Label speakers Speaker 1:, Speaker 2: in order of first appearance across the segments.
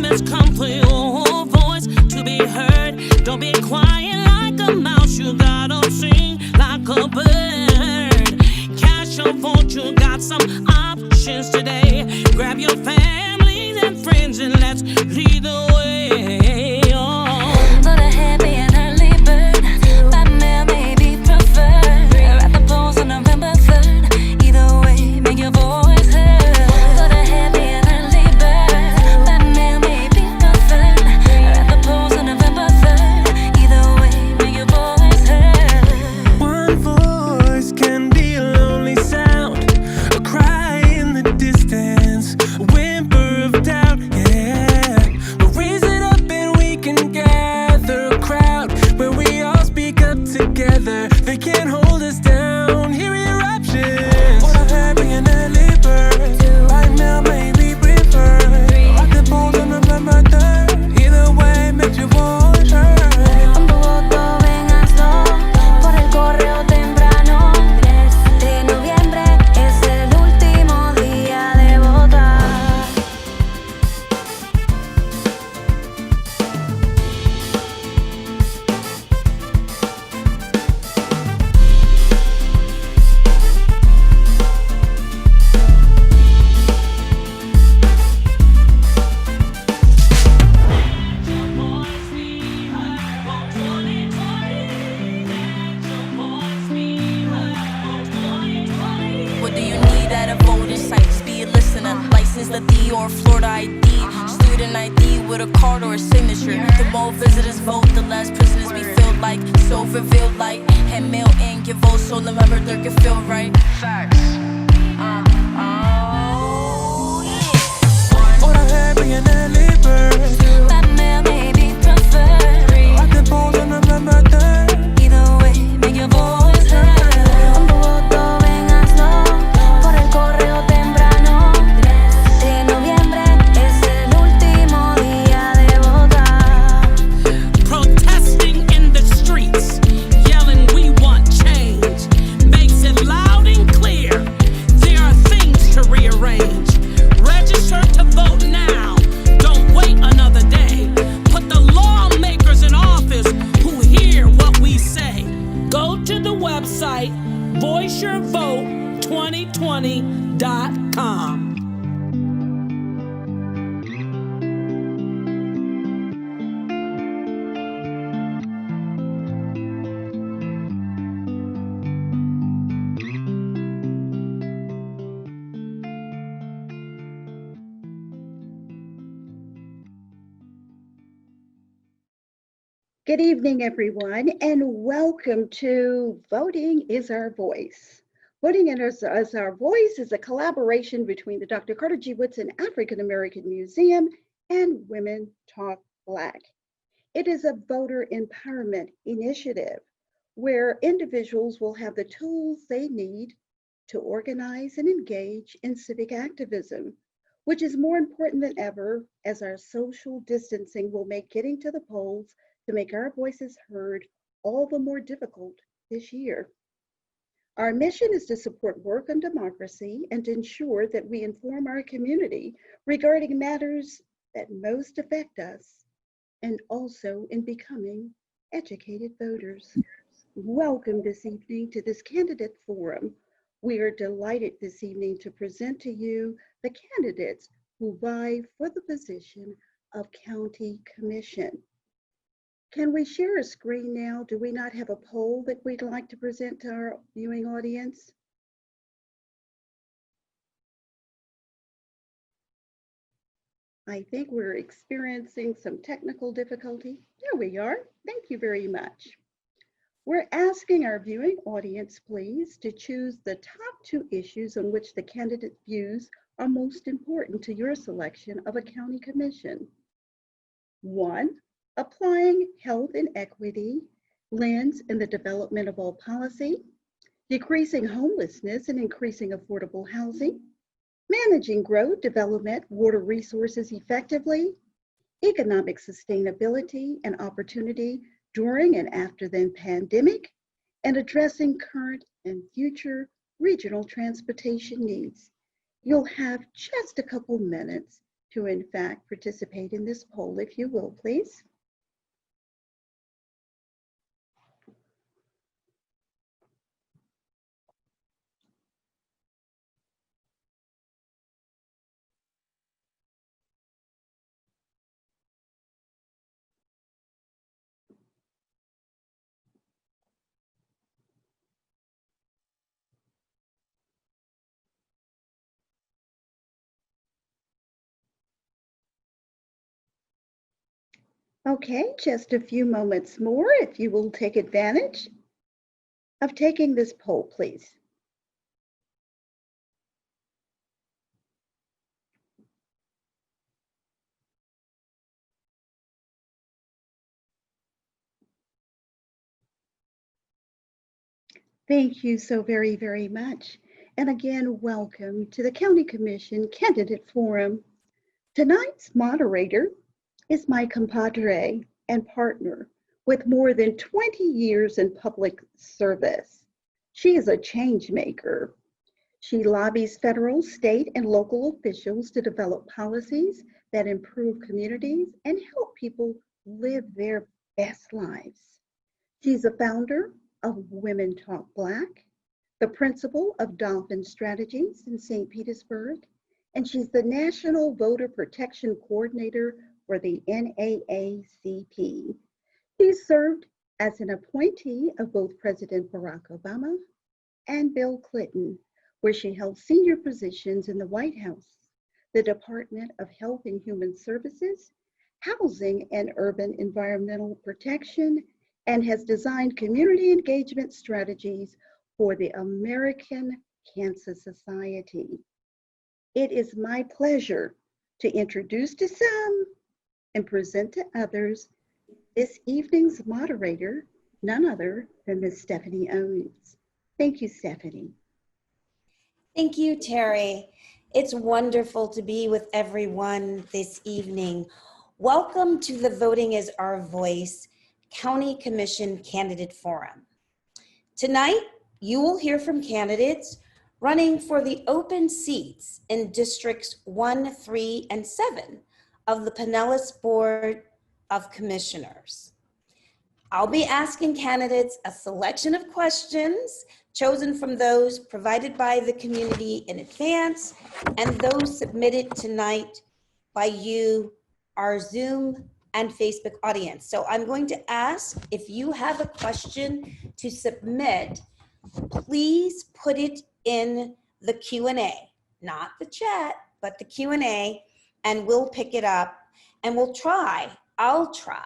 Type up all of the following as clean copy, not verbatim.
Speaker 1: has come for your voice to be heard. Don't be quiet like a mouse, you gotta sing like a bird. Cast your vote, you got some options today. Grab your families and friends and let's lead the way. Oh.
Speaker 2: For the happy and early bird, by mail may be preferred. At the polls on November 3rd, either way, make your voice heard. For the happy and early bird, by mail may be preferred. At the polls on November 3rd, either way, make your voice heard.
Speaker 3: One voice can be a lonely sound, a cry in the distance, a whimper of doubt, yeah. But raise it up and we can gather a crowd where we all speak up together. They can't hold us down, hear eruptions. For the happy and early bird, by mail may be preferred. At the polls on November 3rd, either way, make your voice heard.
Speaker 2: Cuando voto vénganlo, por el correo temprano. 3 de noviembre es el último día de votar.
Speaker 4: What do you need at a voting site? Just be a listener. License the D or Florida ID. Student ID with a card or a signature. The more visitors vote, the less prisoners we feel like. So revealed like hand mail in, your vote so November 3rd can feel right. Facts. Oh, yeah.
Speaker 3: For the happy and early bird,
Speaker 2: By mail may be preferred.
Speaker 3: at the polls on November 3rd.
Speaker 2: Either way, make your voice heard. Cuando voto vénganlo, por el correo temprano. 3 de noviembre es el último día de votar.
Speaker 1: Protesting in the streets, yelling we want change, makes it loud and clear. There are things to rearrange. Register to vote now. Don't wait another day. Put the lawmakers in office who hear what we say. Go to the website voiceyourvote2020.com.
Speaker 5: Good evening, everyone, and welcome to Voting is Our Voice. Voting is Our Voice is a collaboration between the Dr. Carter G. Woodson African American Museum and Women Talk Black. It is a voter empowerment initiative where individuals will have the tools they need to organize and engage in civic activism, which is more important than ever as our social distancing will make getting to the polls to make our voices heard all the more difficult this year. Our mission is to support work on democracy and to ensure that we inform our community regarding matters that most affect us and also in becoming educated voters. Welcome this evening to this candidate forum. We are delighted this evening to present to you the candidates who vie for the position of County Commission. Can we share a screen now? Do we not have a poll that we'd like to present to our viewing audience? I think we're experiencing some technical difficulty. There we are. Thank you very much. We're asking our viewing audience, please, to choose the top 2 issues on which the candidate views are most important to your selection of a county commission. 1, applying health and equity lens in the development of all policy, decreasing homelessness and increasing affordable housing, managing growth, development, water resources effectively, economic sustainability and opportunity during and after the pandemic, and addressing current and future regional transportation needs. You'll have just a couple minutes to, in fact, participate in this poll, if you will, please. Okay, just a few moments more if you will take advantage of taking this poll, please. Thank you so very, very much. And again, welcome to the County Commission Candidate Forum. Tonight's moderator is my compadre and partner with more than 20 years in public service. She is a change maker. She lobbies federal, state, and local officials to develop policies that improve communities and help people live their best lives. She's a founder of Women Talk Black, the principal of Dolphin Strategies in St. Petersburg, and she's the National Voter Protection Coordinator for the NAACP. She served as an appointee of both President Barack Obama and Bill Clinton, where she held senior positions in the White House, the Department of Health and Human Services, Housing and Urban Environmental Protection, and has designed community engagement strategies for the American Cancer Society. It is my pleasure to introduce to some and present to others this evening's moderator, none other than Ms. Stephanie Owens. Thank you, Stephanie.
Speaker 6: Thank you, Terry. It's wonderful to be with everyone this evening. Welcome to the Voting is Our Voice County Commission Candidate Forum. Tonight, you will hear from candidates running for the open seats in Districts 1, 3, and 7 of the Pinellas Board of Commissioners. I'll be asking candidates a selection of questions chosen from those provided by the community in advance and those submitted tonight by you, our Zoom and Facebook audience. So I'm going to ask, if you have a question to submit, please put it in the Q&A, not the chat, but the Q&A, and we'll pick it up and I'll try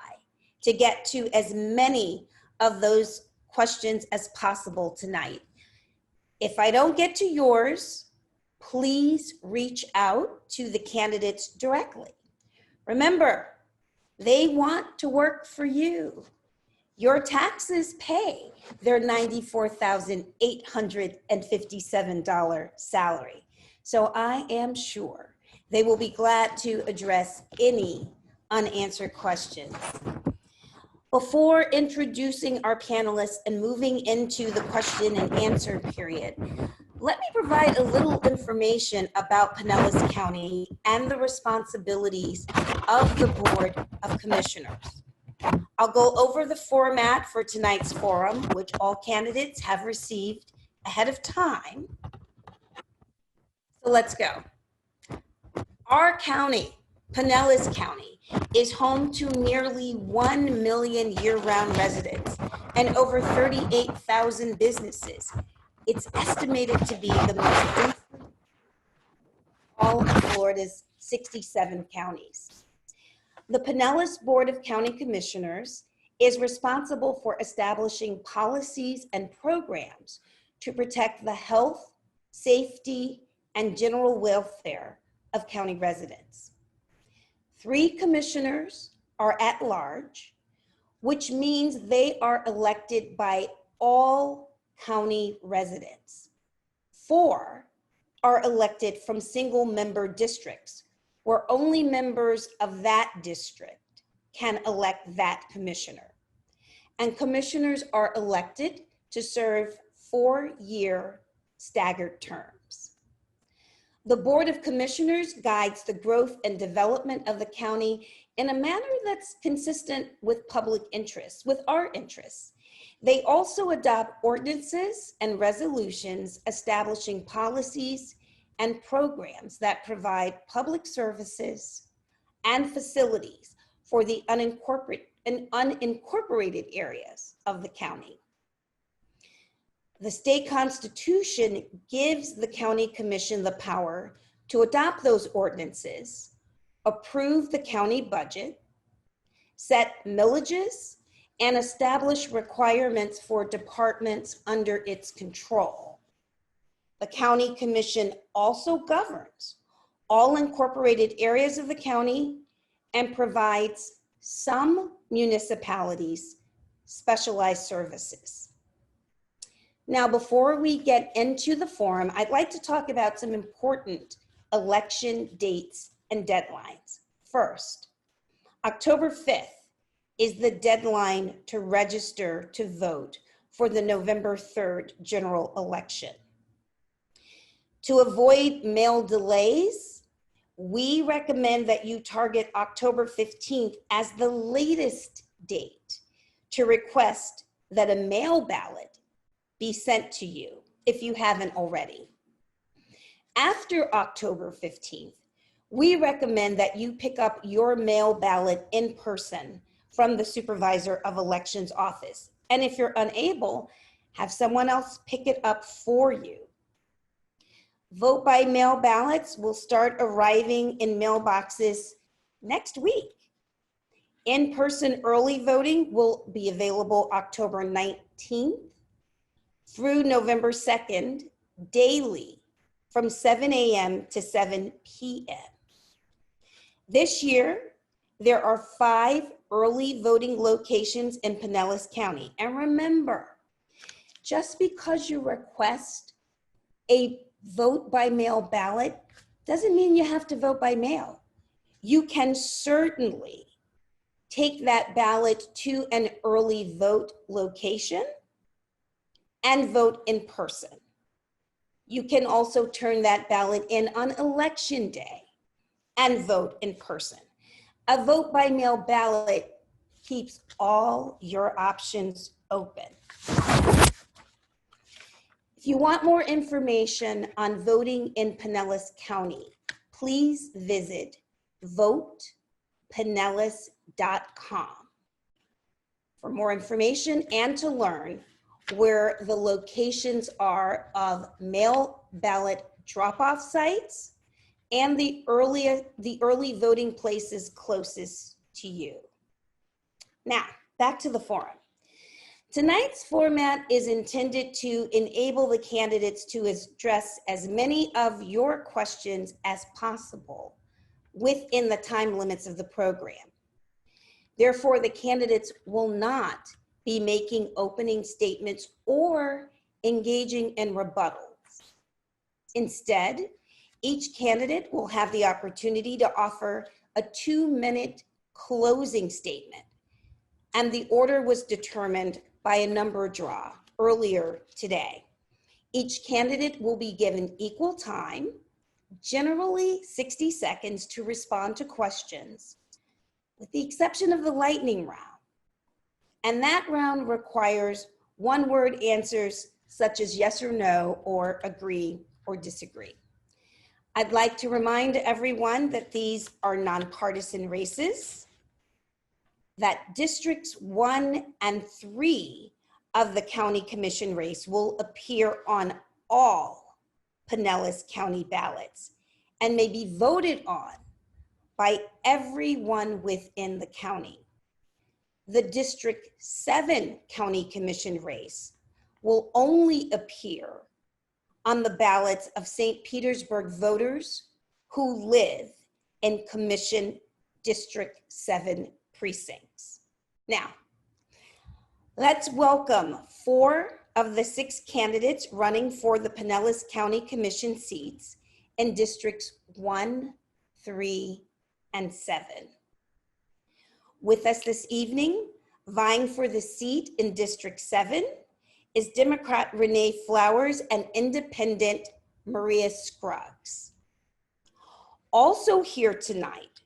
Speaker 6: to get to as many of those questions as possible tonight. If I don't get to yours, please reach out to the candidates directly. Remember, they want to work for you. Your taxes pay their $94,857 salary. So I am sure they will be glad to address any unanswered questions. Before introducing our panelists and moving into the question and answer period, let me provide a little information about Pinellas County and the responsibilities of the Board of Commissioners. I'll go over the format for tonight's forum, which all candidates have received ahead of time. So let's go. Our county, Pinellas County, is home to nearly 1 million year-round residents and over 38,000 businesses. It's estimated to be the most densely all of Florida's 67 counties. The Pinellas Board of County Commissioners is responsible for establishing policies and programs to protect the health, safety, and general welfare of county residents. 3 commissioners are at large, which means they are elected by all county residents. 4 are elected from single member districts, where only members of that district can elect that commissioner. And commissioners are elected to serve 4-year staggered terms. The Board of Commissioners guides the growth and development of the county in a manner that's consistent with public interests, with our interests. They also adopt ordinances and resolutions establishing policies and programs that provide public services and facilities for the unincorporated areas of the county. The state constitution gives the county commission the power to adopt those ordinances, approve the county budget, set millages, and establish requirements for departments under its control. The county commission also governs all incorporated areas of the county and provides some municipalities specialized services. Now, before we get into the forum, I'd like to talk about some important election dates and deadlines. First, October 5th is the deadline to register to vote for the November 3rd general election. To avoid mail delays, we recommend that you target October 15th as the latest date to request that a mail ballot be sent to you if you haven't already. After October 15th, we recommend that you pick up your mail ballot in person from the supervisor of elections office. And if you're unable, have someone else pick it up for you. Vote by mail ballots will start arriving in mailboxes next week. In-person early voting will be available October 19th through November 2nd, daily from 7 a.m. to 7 p.m. This year, there are 5 early voting locations in Pinellas County. And remember, just because you request a vote by mail ballot doesn't mean you have to vote by mail. You can certainly take that ballot to an early vote location and vote in person. You can also turn that ballot in on election day and vote in person. A vote by mail ballot keeps all your options open. If you want more information on voting in Pinellas County, please visit votepinellas.com for more information and to learn where the locations are of mail ballot drop-off sites and the early voting places closest to you. Now, back to the forum. Tonight's format is intended to enable the candidates to address as many of your questions as possible within the time limits of the program. Therefore, the candidates will not be making opening statements or engaging in rebuttals. Instead, each candidate will have the opportunity to offer a 2-minute closing statement, and the order was determined by a number draw earlier today. Each candidate will be given equal time, generally 60 seconds, to respond to questions, with the exception of the lightning round. And that round requires one-word answers such as yes or no, or agree or disagree. I'd like to remind everyone that these are nonpartisan races, that districts 1 and 3 of the county commission race will appear on all Pinellas County ballots and may be voted on by everyone within the county. The District 7 County Commission race will only appear on the ballots of St. Petersburg voters who live in Commission District 7 precincts. Now, let's welcome 4 of the 6 candidates running for the Pinellas County Commission seats in Districts 1, 3, and 7. With us this evening, vying for the seat in District 7, is Democrat Renee Flowers and Independent Maria Scruggs. Also here tonight,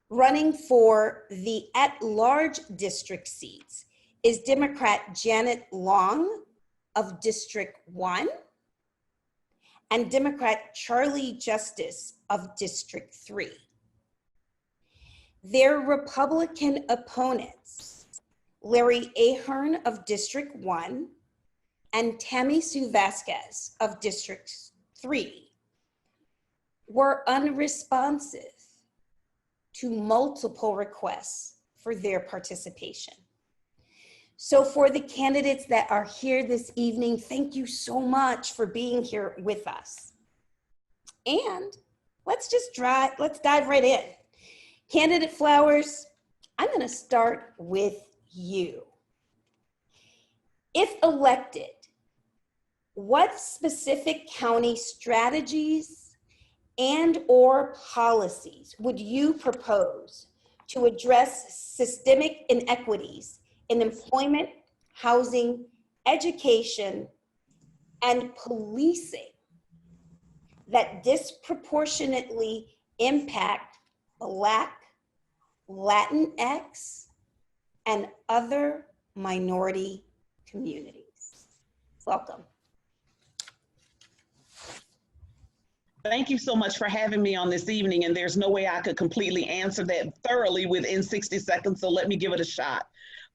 Speaker 6: running for the at-large district seats, is Democrat Janet Long of District 1 and Democrat Charlie Justice of District 3. Their Republican opponents, Larry Ahern of District 1 and Tammy Sue Vasquez of District 3, were unresponsive to multiple requests for their participation. So for the candidates that are here this evening, thank you so much for being here with us. And let's dive right in. Candidate Flowers, I'm gonna start with you. If elected, what specific county strategies and/or policies would you propose to address systemic inequities in employment, housing, education, and policing that disproportionately impact Black, Latinx, and other minority communities? Welcome.
Speaker 7: Thank you so much for having me on this evening, and there's no way I could completely answer that thoroughly within 60 seconds, so let me give it a shot.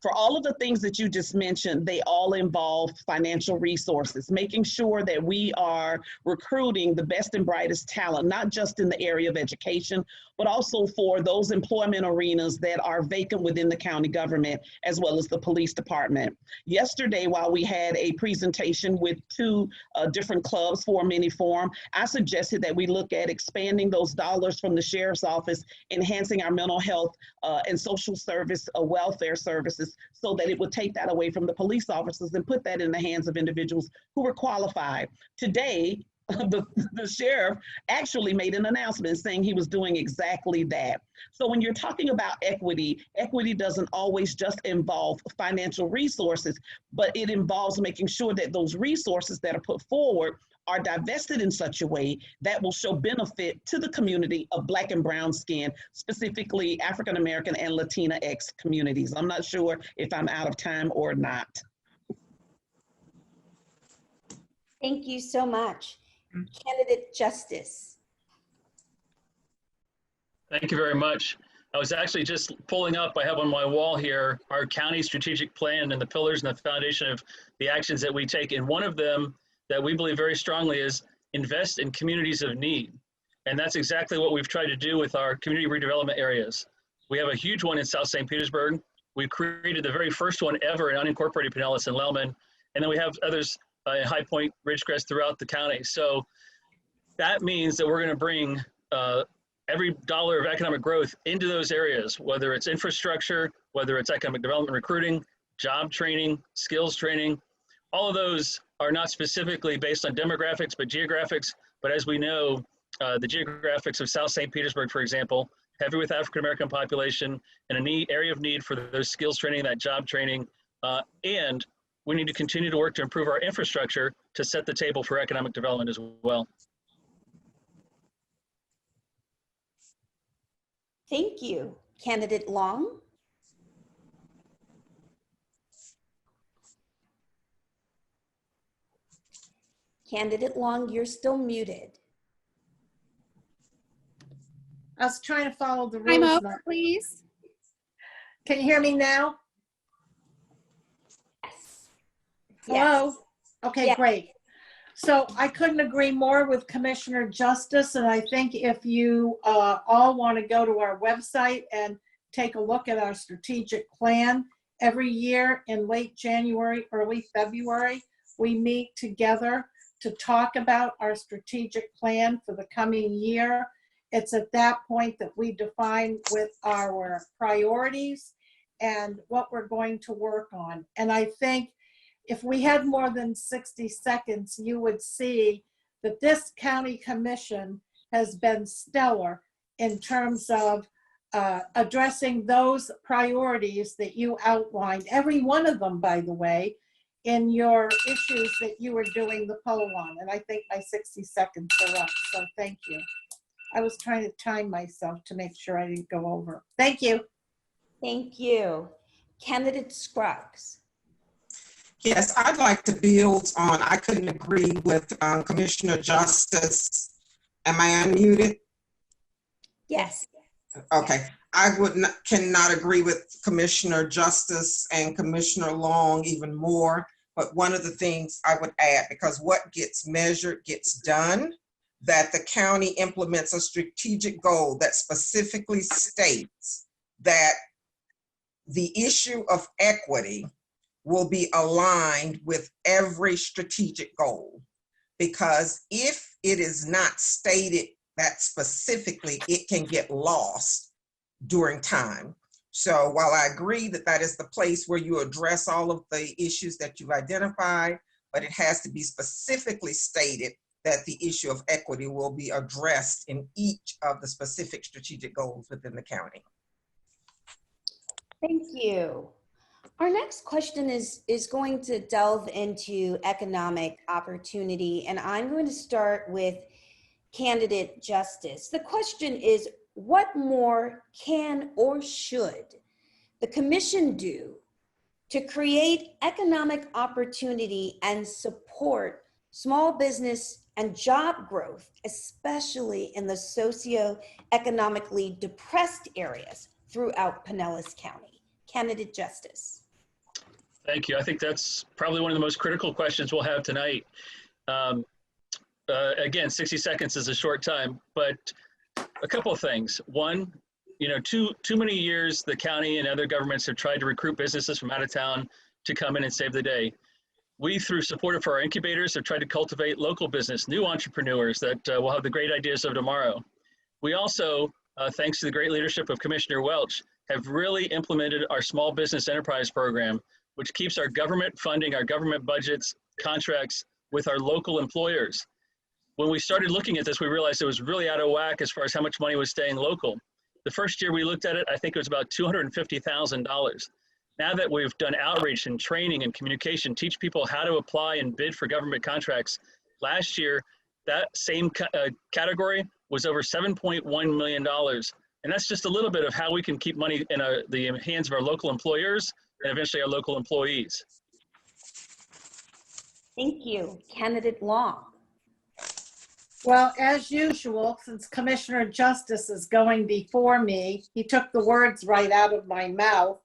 Speaker 7: For all of the things that you just mentioned, they all involve financial resources, making sure that we are recruiting the best and brightest talent, not just in the area of education, but also for those employment arenas that are vacant within the county government, as well as the police department. Yesterday, while we had a presentation with two different clubs for a mini forum, I suggested that we look at expanding those dollars from the sheriff's office, enhancing our mental health and social service welfare services, so that it would take that away from the police officers and put that in the hands of individuals who were qualified. Today, the sheriff actually made an announcement saying he was doing exactly that. So when you're talking about equity, equity doesn't always just involve financial resources, but it involves making sure that those resources that are put forward are divested in such a way that will show benefit to the community of Black and brown skin, specifically African American and Latinx communities. I'm not sure if I'm out of time or not.
Speaker 6: Thank you so much. Candidate Justice.
Speaker 8: Thank you very much. I was actually just pulling up, I have on my wall here, our county strategic plan and the pillars and the foundation of the actions that we take. And one of them that we believe very strongly is invest in communities of need. And that's exactly what we've tried to do with our community redevelopment areas. We have a huge one in South St. Petersburg. We created the very first one ever in unincorporated Pinellas and Lellman. And then we have others in High Point, Ridgecrest throughout the county. So that means that we're gonna bring every dollar of economic growth into those areas, whether it's infrastructure, whether it's economic development, recruiting, job training, skills training. All of those are not specifically based on demographics, but geographics. But as we know, the geographics of South St. Petersburg, for example, heavy with African-American population and a area of need for those skills training, that job training. And we need to continue to work to improve our infrastructure to set the table for economic development as well.
Speaker 6: Thank you. Candidate Long. Candidate Long, you're still muted.
Speaker 9: I was trying to follow the
Speaker 10: Time
Speaker 9: rules.
Speaker 10: over, please.
Speaker 9: Can you hear me now?
Speaker 6: Yes.
Speaker 9: Hello?
Speaker 6: Yes.
Speaker 9: Okay,
Speaker 6: Yes.
Speaker 9: great. So I couldn't agree more with Commissioner Justice, and I think if you all want to go to our website and take a look at our strategic plan, every year in late January, early February, we meet together to talk about our strategic plan for the coming year. It's at that point that we define with our priorities and what we're going to work on. And I think if we had more than 60 seconds, you would see that this county commission has been stellar in terms of addressing those priorities that you outlined, every one of them, by the way, in your issues that you were doing the poll on. And I think my 60 seconds are up, so thank you. I was trying to time myself to make sure I didn't go over. Thank you.
Speaker 6: Thank you. Candidate Scruggs.
Speaker 10: Yes, I'd like to build on, I couldn't agree with Commissioner Justice. Am I unmuted?
Speaker 6: Yes.
Speaker 10: Okay, cannot agree with Commissioner Justice and Commissioner Long even more. But one of the things I would add, because what gets measured gets done, that the county implements a strategic goal that specifically states that the issue of equity will be aligned with every strategic goal. Because if it is not stated that specifically, it can get lost during time. So while I agree that that is the place where you address all of the issues that you've identified, but it has to be specifically stated that the issue of equity will be addressed in each of the specific strategic goals within the county.
Speaker 6: Thank you. Our next question is going to delve into economic opportunity, and I'm going to start with Candidate Justice. The question is, what more can or should the commission do to create economic opportunity and support small business and job growth, especially in the socioeconomically depressed areas throughout Pinellas County? Candidate Justice.
Speaker 8: Thank you. I think that's probably one of the most critical questions we'll have tonight. Again, 60 seconds is a short time, but a couple of things. One, too many years the county and other governments have tried to recruit businesses from out of town to come in and save the day. We, through support for our incubators, have tried to cultivate local business, new entrepreneurs that will have the great ideas of tomorrow. We also, thanks to the great leadership of Commissioner Welch, have really implemented our small business enterprise program, which keeps our government funding, our government budgets, contracts with our local employers. When we started looking at this, we realized it was really out of whack as far as how much money was staying local. The first year we looked at it, I think it was about $250,000. Now that we've done outreach and training and communication, teach people how to apply and bid for government contracts, last year, that same category was over $7.1 million. And that's just a little bit of how we can keep money in the hands of our local employers and eventually our local employees.
Speaker 6: Thank you. Candidate Long.
Speaker 9: Well, as usual, since Commissioner Justice is going before me, he took the words right out of my mouth.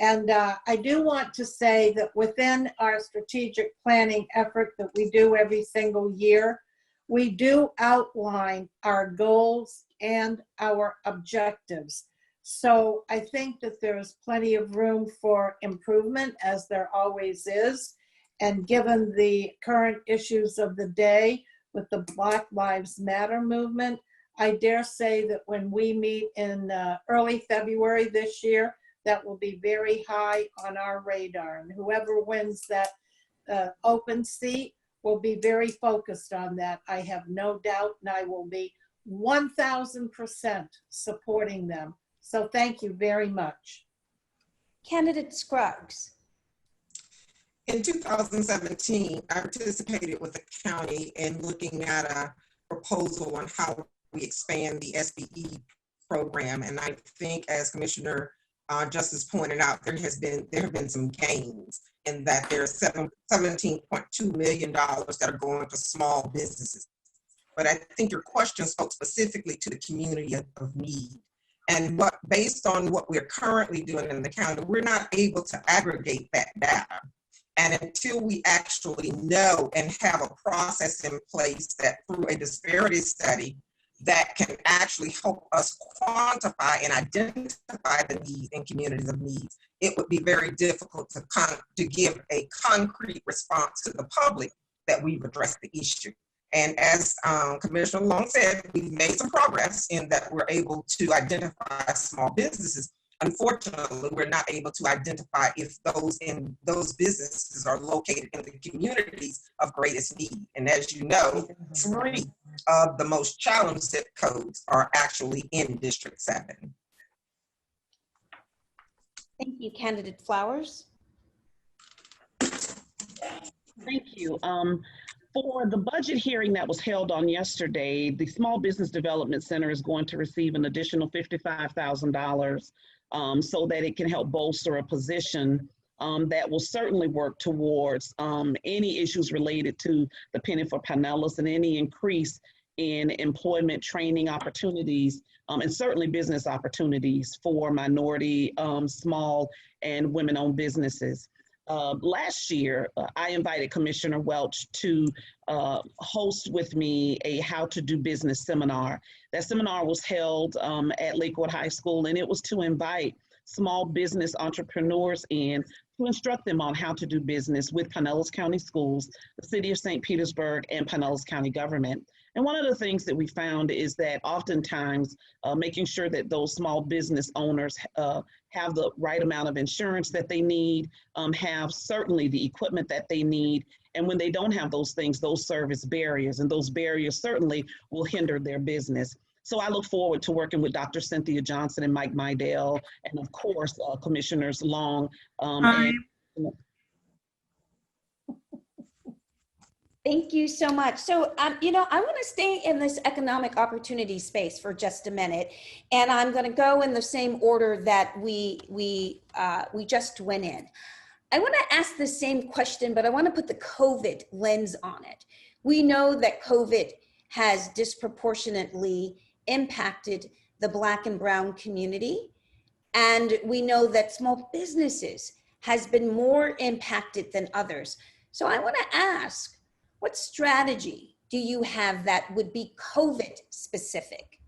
Speaker 9: And I do want to say that within our strategic planning effort that we do every single year, we do outline our goals and our objectives. So I think that there's plenty of room for improvement, as there always is. And given the current issues of the day with the Black Lives Matter movement, I dare say that when we meet in early February this year, that will be very high on our radar. And whoever wins that open seat will be very focused on that. I have no doubt, and I will be 1000% supporting them. So thank you very much.
Speaker 6: Candidate Scruggs.
Speaker 10: In 2017, I participated with the county in looking at a proposal on how we expand the SBE program. And I think, as Commissioner Justice pointed out, there have been some gains in that there's $17.2 million that are going to small businesses. But I think your question spoke specifically to the community of need. And based on what we're currently doing in the county, we're not able to aggregate that data. And until we actually know and have a process in place that through a disparity study that can actually help us quantify and identify the needs in communities of needs, it would be very difficult to give a concrete response to the public that we've addressed the issue. And as Commissioner Long said, we've made some progress in that we're able to identify small businesses. Unfortunately, we're not able to identify if those businesses are located in the communities of greatest need. And as you know, 3 of the most challenged zip codes are actually in District 7.
Speaker 6: Thank you. Candidate Flowers.
Speaker 7: Thank you. For the budget hearing that was held on yesterday, the Small Business Development Center is going to receive an additional $55,000 so that it can help bolster a position that will certainly work towards any issues related to the penny for Pinellas and any increase in employment training opportunities and certainly business opportunities for minority, small, and women-owned businesses. Last year, I invited Commissioner Welch to host with me a How to Do Business seminar. That seminar was held at Lakewood High School, and it was to invite small business entrepreneurs in to instruct them on how to do business with Pinellas County Schools, the City of St. Petersburg, and Pinellas County government. And one of the things that we found is that oftentimes making sure that those small business owners have the right amount of insurance that they need, have certainly the equipment that they need. And when they don't have those things, those serve as barriers, and those barriers certainly will hinder their business. So I look forward to working with Dr. Cynthia Johnson and Mike Mydell, and of course, Commissioners Long.
Speaker 6: Thank you so much. So, you know, I want to stay in this economic opportunity space for just a minute, and I'm going to go in the same order that we just went in. I want to ask the same question, but I want to put the COVID lens on it. We know that COVID has disproportionately impacted the Black and Brown community, and we know that small businesses has been more impacted than others. So I want to ask, what strategy do you have that would be COVID specific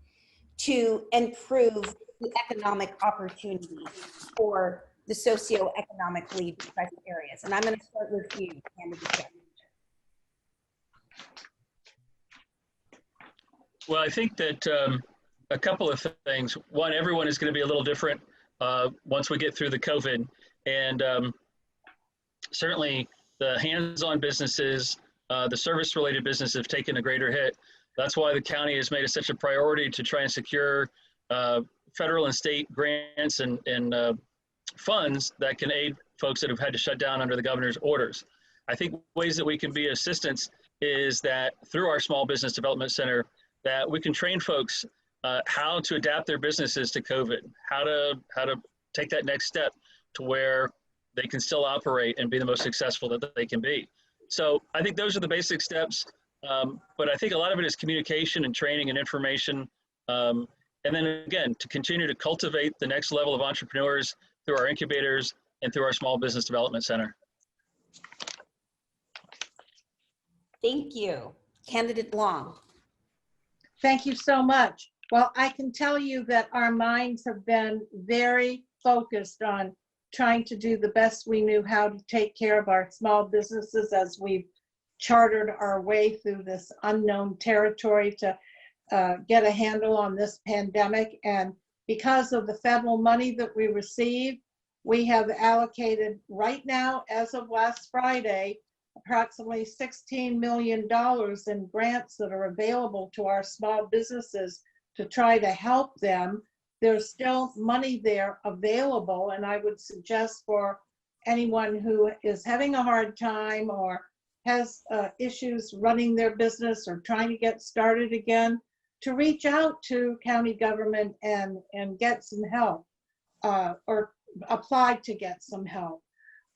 Speaker 6: to improve the economic opportunity for the socioeconomically depressed areas? And I'm going to start with you, candidate.
Speaker 8: Well, I think that a couple of things. One, everyone is going to be a little different once we get through the COVID. And certainly the hands-on businesses, the service-related businesses have taken a greater hit. That's why the county has made it such a priority to try and secure federal and state grants and funds that can aid folks that have had to shut down under the governor's orders. I think ways that we can be assistance is that through our Small Business Development Center, that we can train folks how to adapt their businesses to COVID, how to take that next step to where they can still operate and be the most successful that they can be. So I think those are the basic steps, but I think a lot of it is communication and training and information. And then again, to continue to cultivate the next level of entrepreneurs through our incubators and through our Small Business Development Center.
Speaker 6: Thank you. Candidate Long.
Speaker 9: Thank you so much. Well, I can tell you that our minds have been very focused on trying to do the best we knew how to take care of our small businesses as we've chartered our way through this unknown territory to get a handle on this pandemic. And because of the federal money that we receive, we have allocated right now, as of last Friday, approximately $16 million in grants that are available to our small businesses to try to help them. There's still money there available, and I would suggest for anyone who is having a hard time or has issues running their business or trying to get started again, to reach out to county government and get some help or apply to get some help.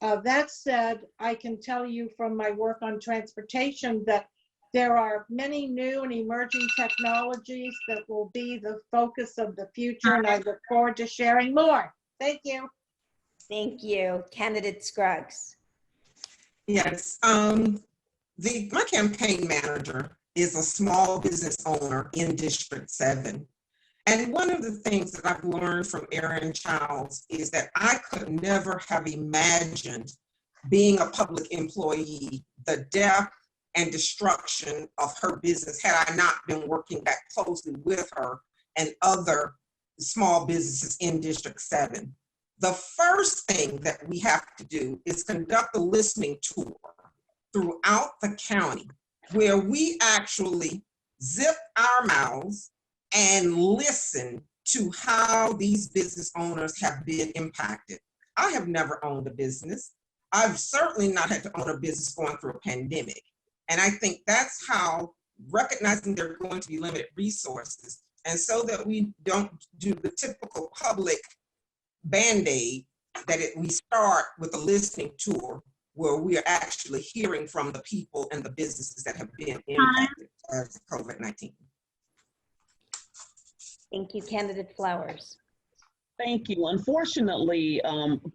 Speaker 9: That said, I can tell you from my work on transportation that there are many new and emerging technologies that will be the focus of the future, and I look forward to sharing more. Thank you.
Speaker 6: Thank you. Candidate Scruggs.
Speaker 10: Yes, my campaign manager is a small business owner in District 7. And one of the things that I've learned from Erin Childs is that I could never have imagined being a public employee, the death and destruction of her business had I not been working that closely with her and other small businesses in District 7. The first thing that we have to do is conduct a listening tour throughout the county where we actually zip our mouths and listen to how these business owners have been impacted. I have never owned a business. I've certainly not had to own a business going through a pandemic. And I think that's how, recognizing there are going to be limited resources, and so that we don't do the typical public Band-Aid, that we start with a listening tour where we are actually hearing from the people and the businesses that have been impacted as COVID-19.
Speaker 6: Thank you, Candidate Flowers.
Speaker 7: Thank you. Unfortunately,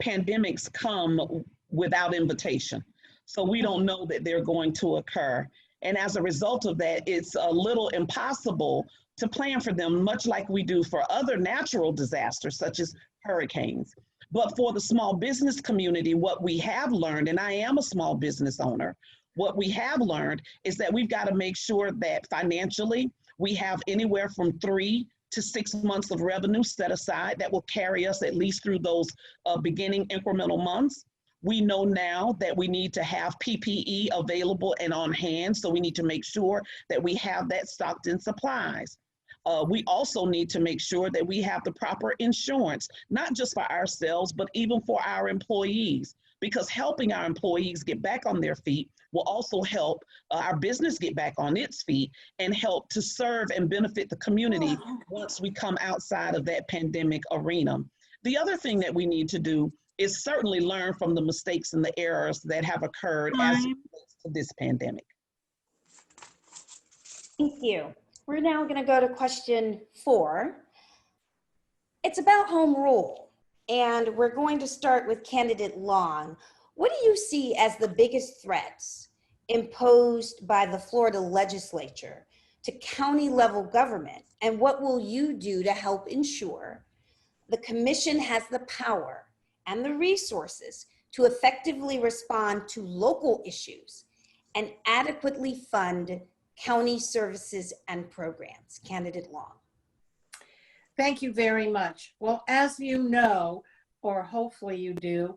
Speaker 7: pandemics come without invitation. So we don't know that they're going to occur. And as a result of that, it's a little impossible to plan for them, much like we do for other natural disasters, such as hurricanes. But for the small business community, what we have learned, and I am a small business owner, what we have learned is that we've got to make sure that financially we have anywhere from 3 to 6 months of revenue set aside that will carry us at least through those beginning incremental months. We know now that we need to have PPE available and on hand, so we need to make sure that we have that stocked in supplies. We also need to make sure that we have the proper insurance, not just for ourselves, but even for our employees, because helping our employees get back on their feet will also help our business get back on its feet and help to serve and benefit the community once we come outside of that pandemic arena. The other thing that we need to do is certainly learn from the mistakes and the errors that have occurred as it relates to this pandemic.
Speaker 6: Thank you. We're now going to go to question 4. It's about home rule, and we're going to start with Candidate Long. What do you see as the biggest threats imposed by the Florida legislature to county level government, and what will you do to help ensure the commission has the power and the resources to effectively respond to local issues and adequately fund county services and programs? Candidate Long.
Speaker 9: Thank you very much. Well, as you know, or hopefully you do,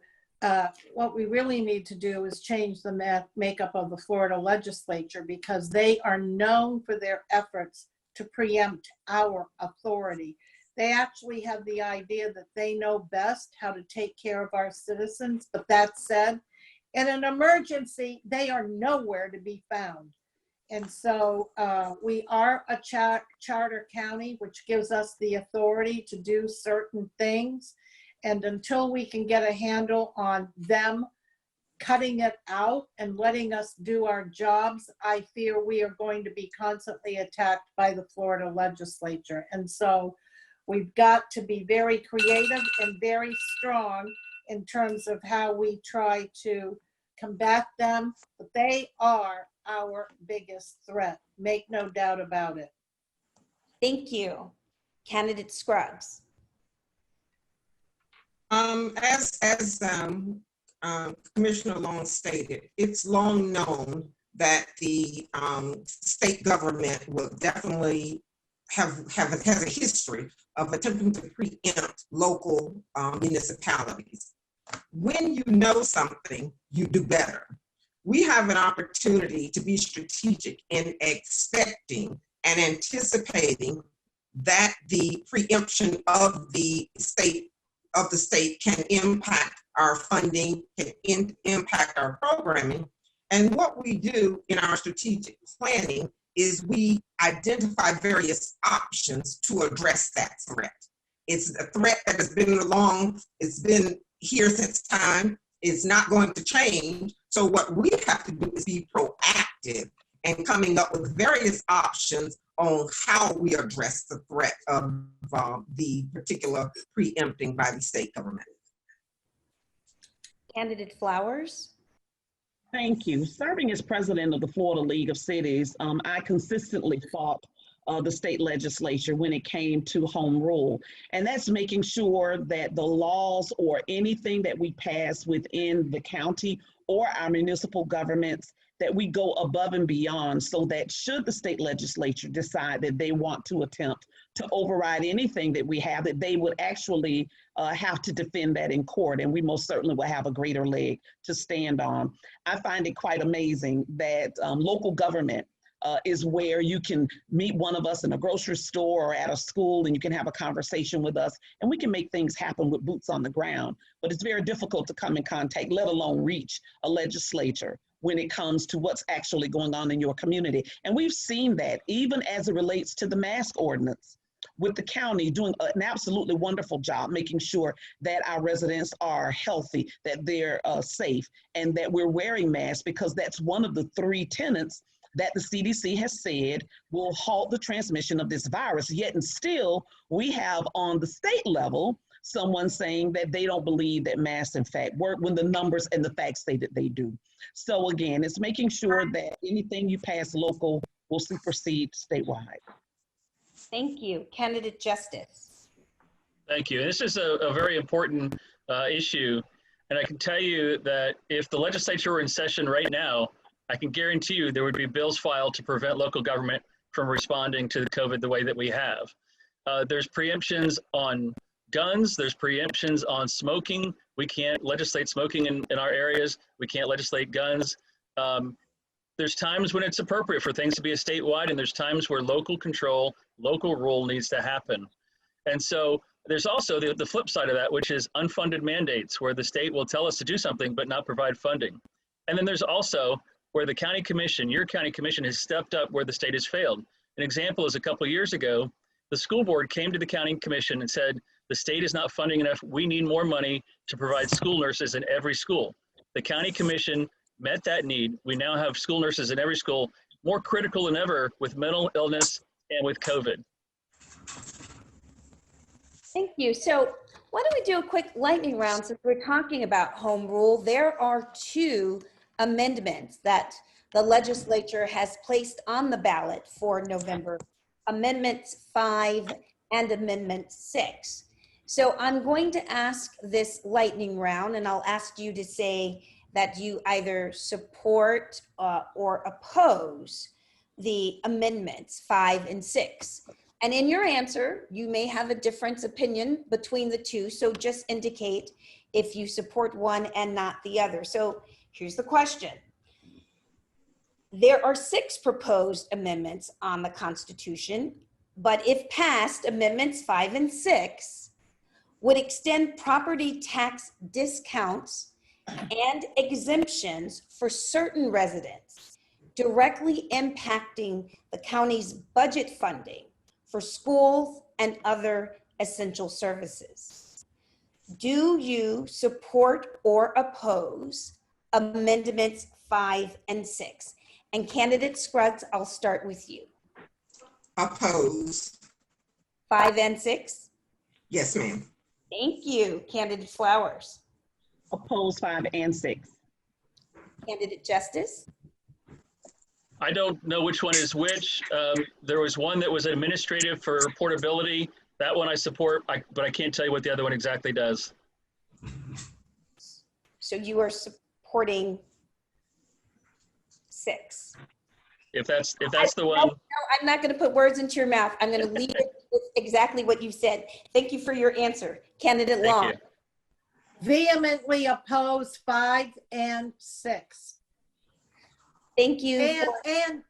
Speaker 9: what we really need to do is change the makeup of the Florida legislature, because they are known for their efforts to preempt our authority. They actually have the idea that they know best how to take care of our citizens. But that said, in an emergency, they are nowhere to be found. And so we are a charter county, which gives us the authority to do certain things. And until we can get a handle on them cutting it out and letting us do our jobs, I fear we are going to be constantly attacked by the Florida legislature. And so we've got to be very creative and very strong in terms of how we try to combat them. But they are our biggest threat. Make no doubt about it.
Speaker 6: Thank you. Candidate Scruggs.
Speaker 10: As Commissioner Long stated, it's long known that the state government will definitely has a history of attempting to preempt local municipalities. When you know something, you do better. We have an opportunity to be strategic in expecting and anticipating that the preemption of the state can impact our funding, can impact our programming. And what we do in our strategic planning is we identify various options to address that threat. It's a threat that has been it's been here since time. It's not going to change. So what we have to do is be proactive and coming up with various options on how we address the threat of the particular preempting by the state government.
Speaker 6: Candidate Flowers.
Speaker 7: Thank you. Serving as president of the Florida League of Cities, I consistently fought the state legislature when it came to home rule. And that's making sure that the laws or anything that we pass within the county or our municipal governments, that we go above and beyond, so that should the state legislature decide that they want to attempt to override anything that we have, that they would actually have to defend that in court, and we most certainly will have a greater leg to stand on. I find it quite amazing that local government is where you can meet one of us in a grocery store or at a school, and you can have a conversation with us, and we can make things happen with boots on the ground. But it's very difficult to come in contact, let alone reach a legislature. when it comes to what's actually going on in your community. And we've seen that even as it relates to the mask ordinance, with the county doing an absolutely wonderful job making sure that our residents are healthy, that they're safe, and that we're wearing masks, because that's one of the 3 tenets that the CDC has said will halt the transmission of this virus. Yet and still, we have on the state level someone saying that they don't believe that masks in fact work when the numbers and the facts say that they do. So again, it's making sure that anything you pass local will supersede statewide.
Speaker 6: Thank you. Candidate Justice.
Speaker 8: Thank you. This is a very important issue. And I can tell you that if the legislature were in session right now, I can guarantee you there would be bills filed to prevent local government from responding to the COVID the way that we have. There's preemptions on guns, there's preemptions on smoking. We can't legislate smoking in our areas. We can't legislate guns. There's times when it's appropriate for things to be a statewide, and there's times where local control, local rule needs to happen. And so there's also the flip side of that, which is unfunded mandates, where the state will tell us to do something but not provide funding. And then there's also where the county commission, your county commission, has stepped up where the state has failed. An example is a couple of years ago, the school board came to the county commission and said, the state is not funding enough. We need more money to provide school nurses in every school. The county commission met that need. We now have school nurses in every school, more critical than ever with mental illness and with COVID.
Speaker 6: Thank you. So why don't we do a quick lightning round since we're talking about home rule? There are 2 amendments that the legislature has placed on the ballot for November, Amendments 5 and Amendment 6. So I'm going to ask this lightning round, and I'll ask you to say that you either support or oppose the amendments 5 and 6. And in your answer, you may have a different opinion between the 2. So just indicate if you support one and not the other. So here's the question. There are 6 proposed amendments on the Constitution, but if passed, amendments 5 and 6 would extend property tax discounts and exemptions for certain residents, directly impacting the county's budget funding for schools and other essential services. Do you support or oppose amendments 5 and 6? And candidate Scruggs, I'll start with you.
Speaker 10: Oppose.
Speaker 6: 5 and 6?
Speaker 10: Yes, ma'am.
Speaker 6: Thank you. Candidate Flowers.
Speaker 7: Oppose 5 and 6.
Speaker 6: Candidate Justice.
Speaker 8: I don't know which one is which. There was one that was administrative for portability. That one I support, but I can't tell you what the other one exactly does.
Speaker 6: So you are supporting 6.
Speaker 8: If that's the one.
Speaker 6: No, I'm not going to put words into your mouth. I'm going to leave it with exactly what you said. Thank you for your answer. Candidate Long.
Speaker 8: Thank you.
Speaker 9: Vehemently oppose 5 and 6.
Speaker 6: Thank you.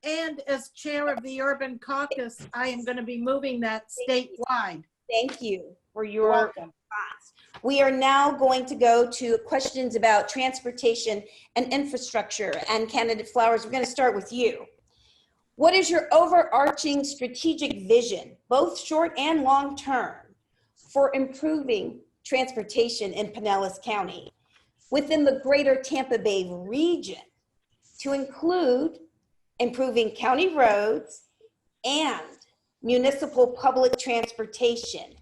Speaker 9: And as chair of the Urban Caucus, I am going to be moving that statewide.
Speaker 6: Thank you for your response. We are now going to go to questions about transportation and infrastructure. And candidate Flowers, we're going to start with you. What is your overarching strategic vision, both short and long term, for improving transportation in Pinellas County within the greater Tampa Bay region, to include improving county roads and municipal public transportation,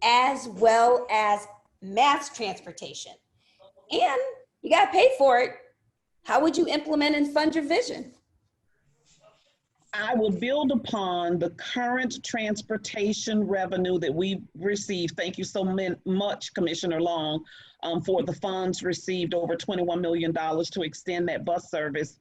Speaker 6: as well as mass transportation? And you got to pay for it. How would you implement and fund your vision?
Speaker 7: I will build upon the current transportation revenue that we received. Thank you so much, Commissioner Long, for the funds received, over $21 million to extend that bus service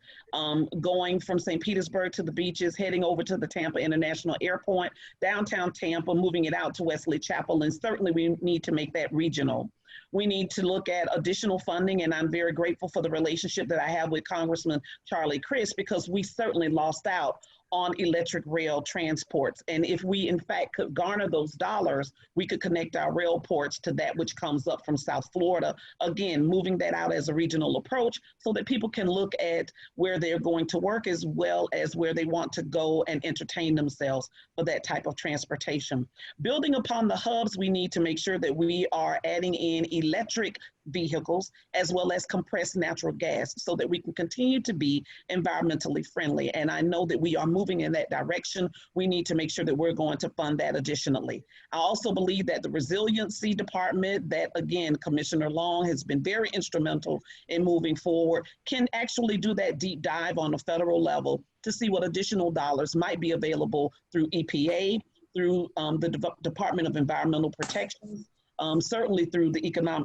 Speaker 7: going from St. Petersburg to the beaches, heading over to the Tampa International Airport, downtown Tampa, moving it out to Wesley Chapel. And certainly we need to make that regional. We need to look at additional funding, and I'm very grateful for the relationship that I have with Congressman Charlie Crist, because we certainly lost out on electric rail transports. And if we in fact could garner those dollars, we could connect our rail ports to that which comes up from South Florida. Again, moving that out as a regional approach so that people can look at where they're going to work as well as where they want to go and entertain themselves for that type of transportation. Building upon the hubs, we need to make sure that we are adding in electric vehicles as well as compressed natural gas so that we can continue to be environmentally friendly. And I know that we are moving in that direction. We need to make sure that we're going to fund that additionally. I also believe that the resiliency department that, again, Commissioner Long has been very instrumental in moving forward, can actually do that deep dive on the federal level to see what additional dollars might be available through EPA, through the Department of Environmental Protection, certainly through the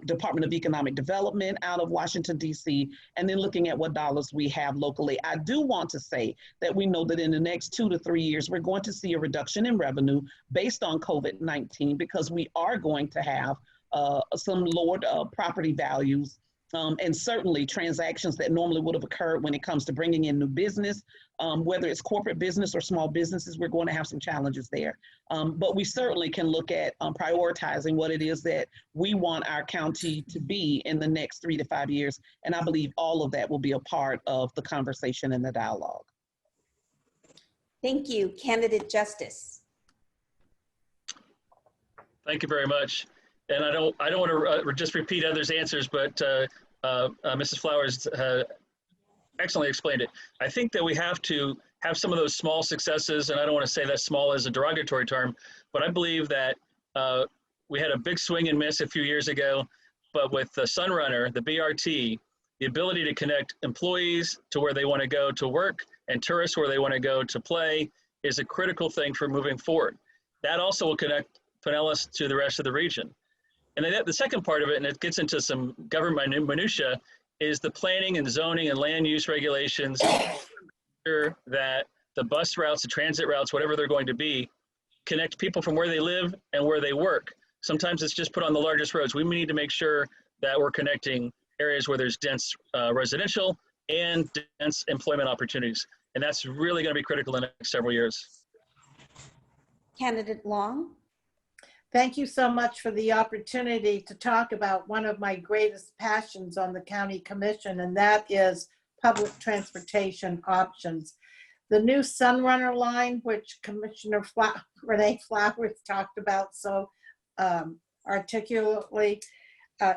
Speaker 7: Department of Economic Development out of Washington, D.C., and then looking at what dollars we have locally. I do want to say that we know that in the next 2 to 3 years, we're going to see a reduction in revenue based on COVID-19 because we are going to have some lowered property values and certainly transactions that normally would have occurred when it comes to bringing in new business, whether it's corporate business or small businesses, we're going to have some challenges there. But we certainly can look at prioritizing what it is that we want our county to be in the next 3 to 5 years. And I believe all of that will be a part of the conversation and the dialogue.
Speaker 6: Thank you. Candidate Justice.
Speaker 8: Thank you very much. And I don't want to just repeat others' answers, but Mrs. Flowers excellently explained it. I think that we have to have some of those small successes, and I don't want to say that small as a derogatory term, but I believe that we had a big swing and miss a few years ago, but with the Sunrunner, the BRT, the ability to connect employees to where they want to go to work and tourists where they want to go to play is a critical thing for moving forward. That also will connect Pinellas to the rest of the region. And then the second part of it, and it gets into some government minutia, is the planning and zoning and land use regulations that the bus routes, the transit routes, whatever they're going to be, connect people from where they live and where they work. Sometimes it's just put on the largest roads. We need to make sure that we're connecting areas where there's dense residential and dense employment opportunities. And that's really going to be critical in the next several years.
Speaker 6: Candidate Long.
Speaker 9: Thank you so much for the opportunity to talk about one of my greatest passions on the county commission, and that is public transportation options. The new Sunrunner line, which Commissioner Renee Flowers talked about so articulately,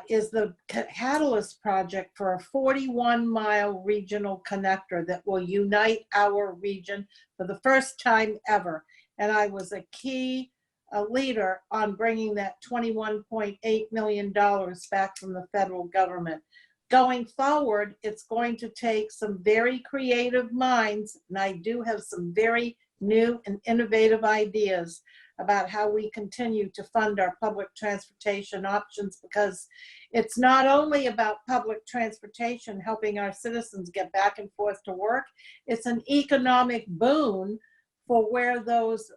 Speaker 9: is the catalyst project for a 41-mile regional connector that will unite our region for the first time ever. And I was a leader on bringing that $21.8 million back from the federal government. Going forward, it's going to take some very creative minds, and I do have some very new and innovative ideas about how we continue to fund our public transportation options, because it's not only about public transportation helping our citizens get back and forth to work, it's an economic boon for where those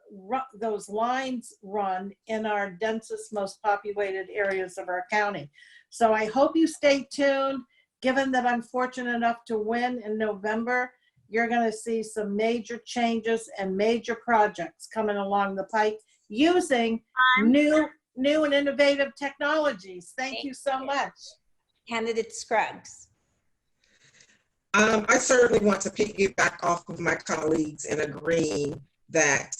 Speaker 9: lines run in our densest, most populated areas of our county. So I hope you stay tuned. Given that I'm fortunate enough to win in November, you're gonna see some major changes and major projects coming along the pike using new and innovative technologies. Thank you so much.
Speaker 6: Candidate Scruggs.
Speaker 10: I certainly want to piggyback off of my colleagues in agreeing that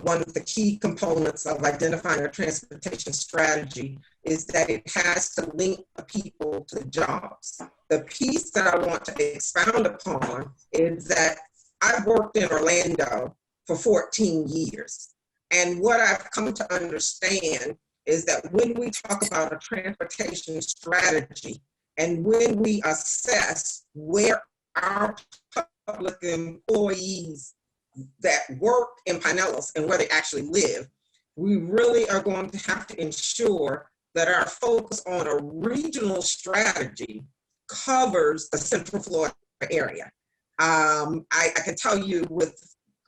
Speaker 10: one of the key components of identifying a transportation strategy is that it has to link the people to jobs. The piece that I want to expound upon is that I've worked in Orlando for 14 years. And what I've come to understand is that when we talk about a transportation strategy and when we assess where our public employees that work in Pinellas and where they actually live, we really are going to have to ensure that our focus on a regional strategy covers the Central Florida area. I can tell you with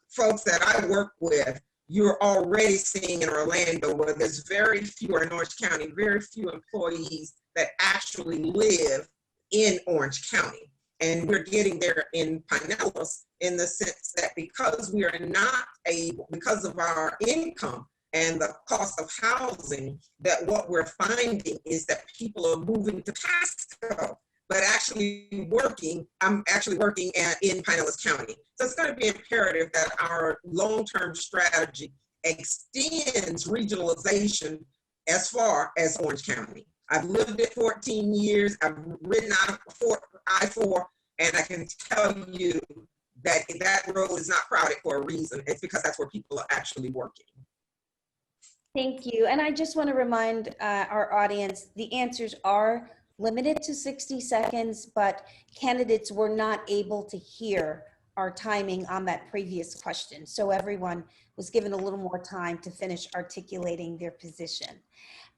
Speaker 10: folks that I work with, you're already seeing in Orlando where there's very few, or in Orange County, very few employees that actually live in Orange County. And we're getting there in Pinellas in the sense that because we are not able, because of our income and the cost of housing, that what we're finding is that people are moving to Pasco, but actually working, I'm actually working in Pinellas County. So it's going to be imperative that our long-term strategy extends regionalization as far as Orange County. I've lived it 14 years. I've ridden out of I-4, and I can tell you that that road is not crowded for a reason. It's because that's where people are actually working.
Speaker 6: Thank you. And I just want to remind our audience, the answers are limited to 60 seconds, but candidates were not able to hear our timing on that previous question. So everyone was given a little more time to finish articulating their position.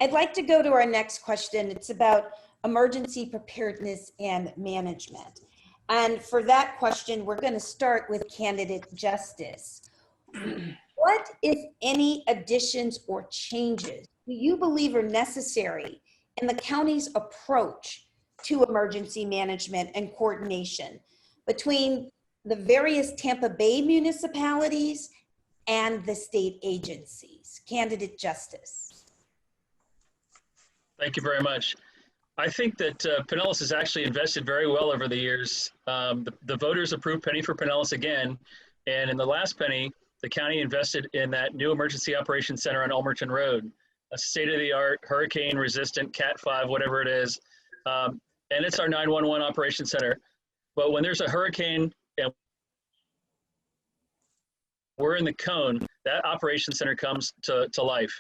Speaker 6: I'd like to go to our next question. It's about emergency preparedness and management. And for that question, we're going to start with candidate Justice. What, if any, additions or changes do you believe are necessary in the county's approach to emergency management and coordination between the various Tampa Bay municipalities and the state agencies? Candidate Justice.
Speaker 8: Thank you very much. I think that Pinellas has actually invested very well over the years. The voters approved Penny for Pinellas again, and in the last penny, the county invested in that new emergency operations center on Ulmerton Road, a state-of-the-art, hurricane-resistant, Cat 5, whatever it is, and it's our 911 operations center. But when there's a hurricane and we're in the cone, that operations center comes to life.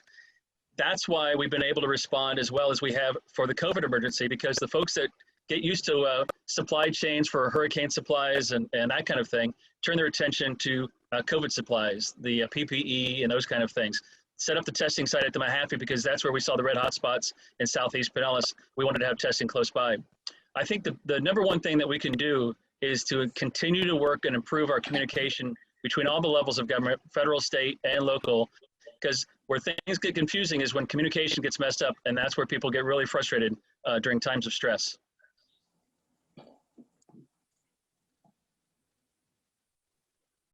Speaker 8: That's why we've been able to respond as well as we have for the COVID emergency, because the folks that get used to supply chains for hurricane supplies and that kind of thing turn their attention to COVID supplies, the PPE and those kind of things. Set up the testing site at the Mahaffey because that's where we saw the red hot spots in Southeast Pinellas. We wanted to have testing close by. I think the number one thing that we can do is to continue to work and improve our communication between all the levels of government, federal, state, and local, because where things get confusing is when communication gets messed up, and that's where people get really frustrated during times of stress.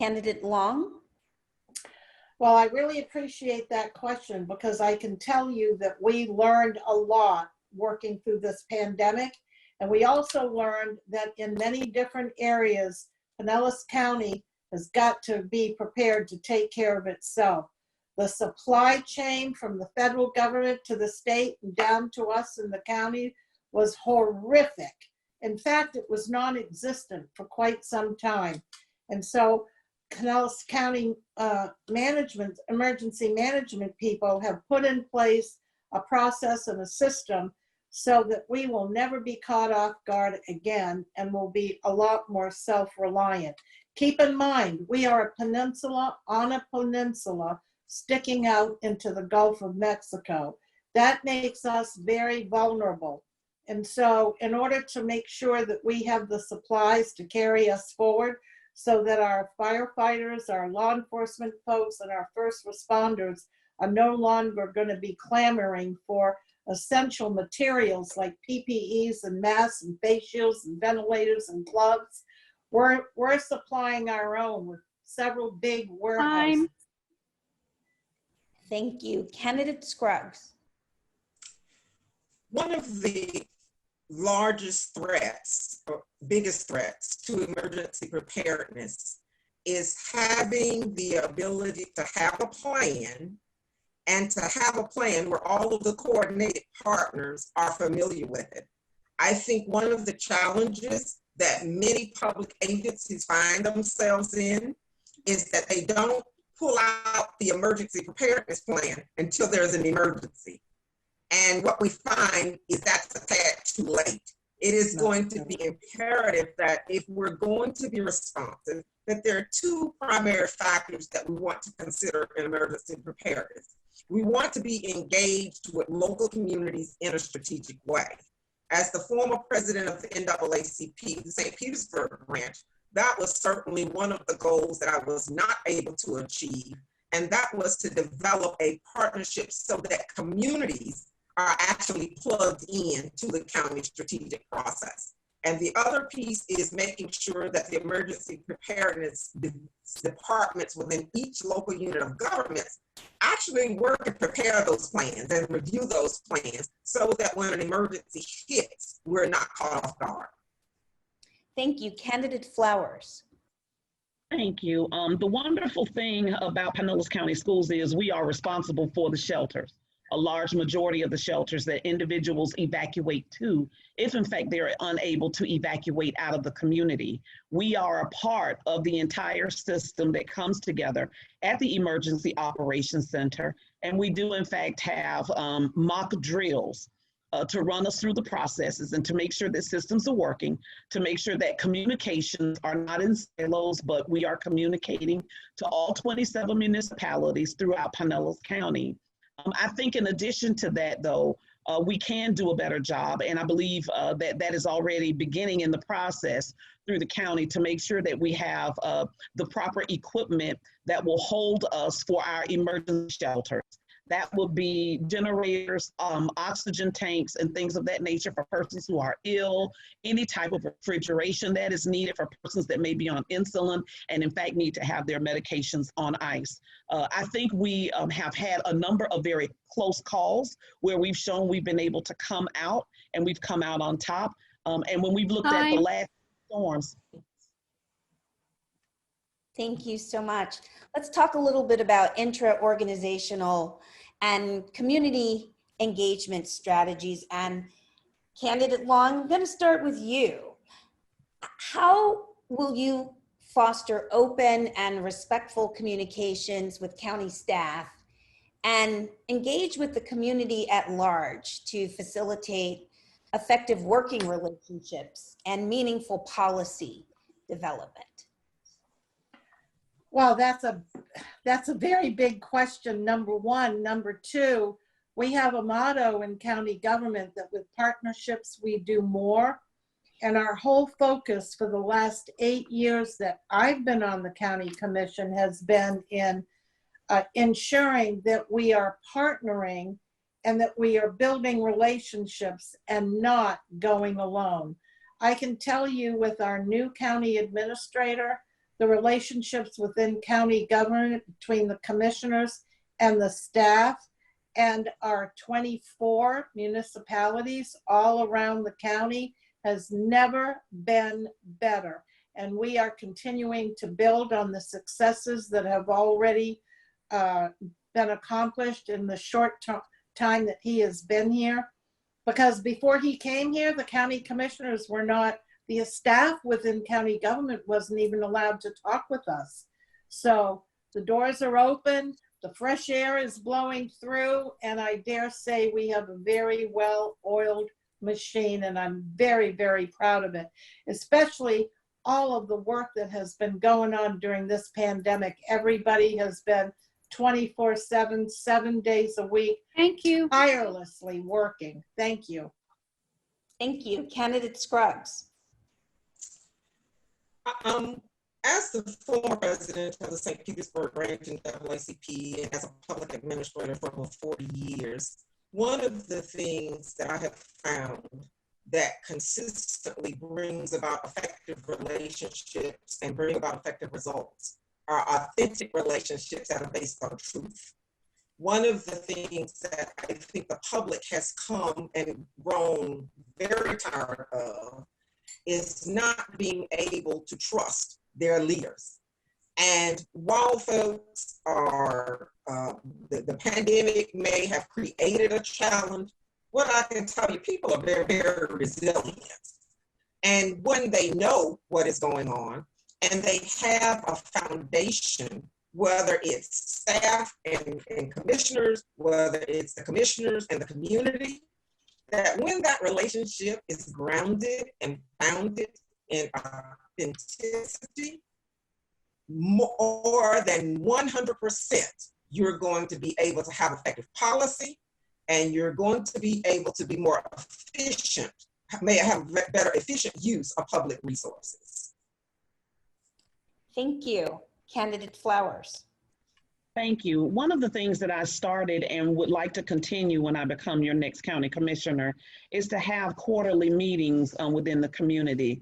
Speaker 6: Candidate Long.
Speaker 9: Well, I really appreciate that question because I can tell you that we learned a lot working through this pandemic. And we also learned that in many different areas, Pinellas County has got to be prepared to take care of itself. The supply chain from the federal government to the state and down to us in the county was horrific. In fact, it was non-existent for quite some time. And so Pinellas County emergency management people have put in place a process and a system so that we will never be caught off guard again and will be a lot more self-reliant. Keep in mind, we are a peninsula on a peninsula sticking out into the Gulf of Mexico. That makes us very vulnerable. And so in order to make sure that we have the supplies to carry us forward, so that our firefighters, our law enforcement folks, and our first responders are no longer going to be clamoring for essential materials like PPEs and masks and face shields and ventilators and gloves. We're supplying our own with several big warehouses.
Speaker 6: Thank you. Candidate Scruggs.
Speaker 10: One of the largest threats, or biggest threats to emergency preparedness is having the ability to have a plan and to have a plan where all of the coordinated partners are familiar with it. I think one of the challenges that many public agencies find themselves in is that they don't pull out the emergency preparedness plan until there's an emergency. And what we find is that's a tad too late. It is going to be imperative that if we're going to be responsive, that there are two primary factors that we want to consider in emergency preparedness. We want to be engaged with local communities in a strategic way. As the former president of the NAACP, the St. Petersburg branch, that was certainly one of the goals that I was not able to achieve. And that was to develop a partnership so that communities are actually plugged in to the county strategic process. And the other piece is making sure that the emergency preparedness departments within each local unit of government actually work and prepare those plans and review those plans so that when an emergency hits, we're not caught off guard.
Speaker 6: Thank you. Candidate Flowers.
Speaker 7: Thank you. The wonderful thing about Pinellas County Schools is we are responsible for the shelters. A large majority of the shelters that individuals evacuate to, if in fact they're unable to evacuate out of the community. We are a part of the entire system that comes together at the Emergency Operations Center. And we do in fact have mock drills to run us through the processes and to make sure that systems are working, to make sure that communications are not in silos, but we are communicating to all 27 municipalities throughout Pinellas County. I think in addition to that, though, we can do a better job. And I believe that is already beginning in the process through the county to make sure that we have the proper equipment that will hold us for our emergency shelters. That would be generators, oxygen tanks, and things of that nature for persons who are ill, any type of refrigeration that is needed for persons that may be on insulin and in fact need to have their medications on ice. I think we have had a number of very close calls where we've shown we've been able to come out and we've come out on top. And when we've looked at the last storms.
Speaker 6: Thank you so much. Let's talk a little bit about intra-organizational and community engagement strategies. And Candidate Long, I'm going to start with you. How will you foster open and respectful communications with county staff and engage with the community at large to facilitate effective working relationships and meaningful policy development?
Speaker 9: Well, that's a very big question, number one. Number two, we have a motto in county government that with partnerships, we do more. And our whole focus for the last 8 years that I've been on the county commission has been in ensuring that we are partnering and that we are building relationships and not going alone. I can tell you with our new county administrator, the relationships within county government between the commissioners and the staff and our 24 municipalities all around the county has never been better. And we are continuing to build on the successes that have already been accomplished in the short time that he has been here. Because before he came here, the county commissioners were not, the staff within county government wasn't even allowed to talk with us. So the doors are open, the fresh air is blowing through, and I dare say we have a very well-oiled machine, and I'm very, very proud of it, especially all of the work that has been going on during this pandemic. Everybody has been 24/7, 7 days a week.
Speaker 6: Thank you.
Speaker 9: Tirelessly working. Thank you.
Speaker 6: Thank you. Candidate Scruggs.
Speaker 10: As the former president of the St. Petersburg branch in NAACP and as a public administrator for over 40 years, one of the things that I have found that consistently brings about effective relationships and bring about effective results are authentic relationships that are based on truth. One of the things that I think the public has come and grown very tired of is not being able to trust their leaders. And while folks are, the pandemic may have created a challenge, what I can tell you, people are very, very resilient. And when they know what is going on and they have a foundation, whether it's staff and commissioners, whether it's the commissioners and the community, that when that relationship is grounded and founded in authenticity, more than 100%, you're going to be able to have effective policy and you're going to be able to be more efficient, may have better efficient use of public resources.
Speaker 6: Thank you. Candidate Flowers.
Speaker 7: Thank you. One of the things that I started and would like to continue when I become your next county commissioner is to have quarterly meetings within the community.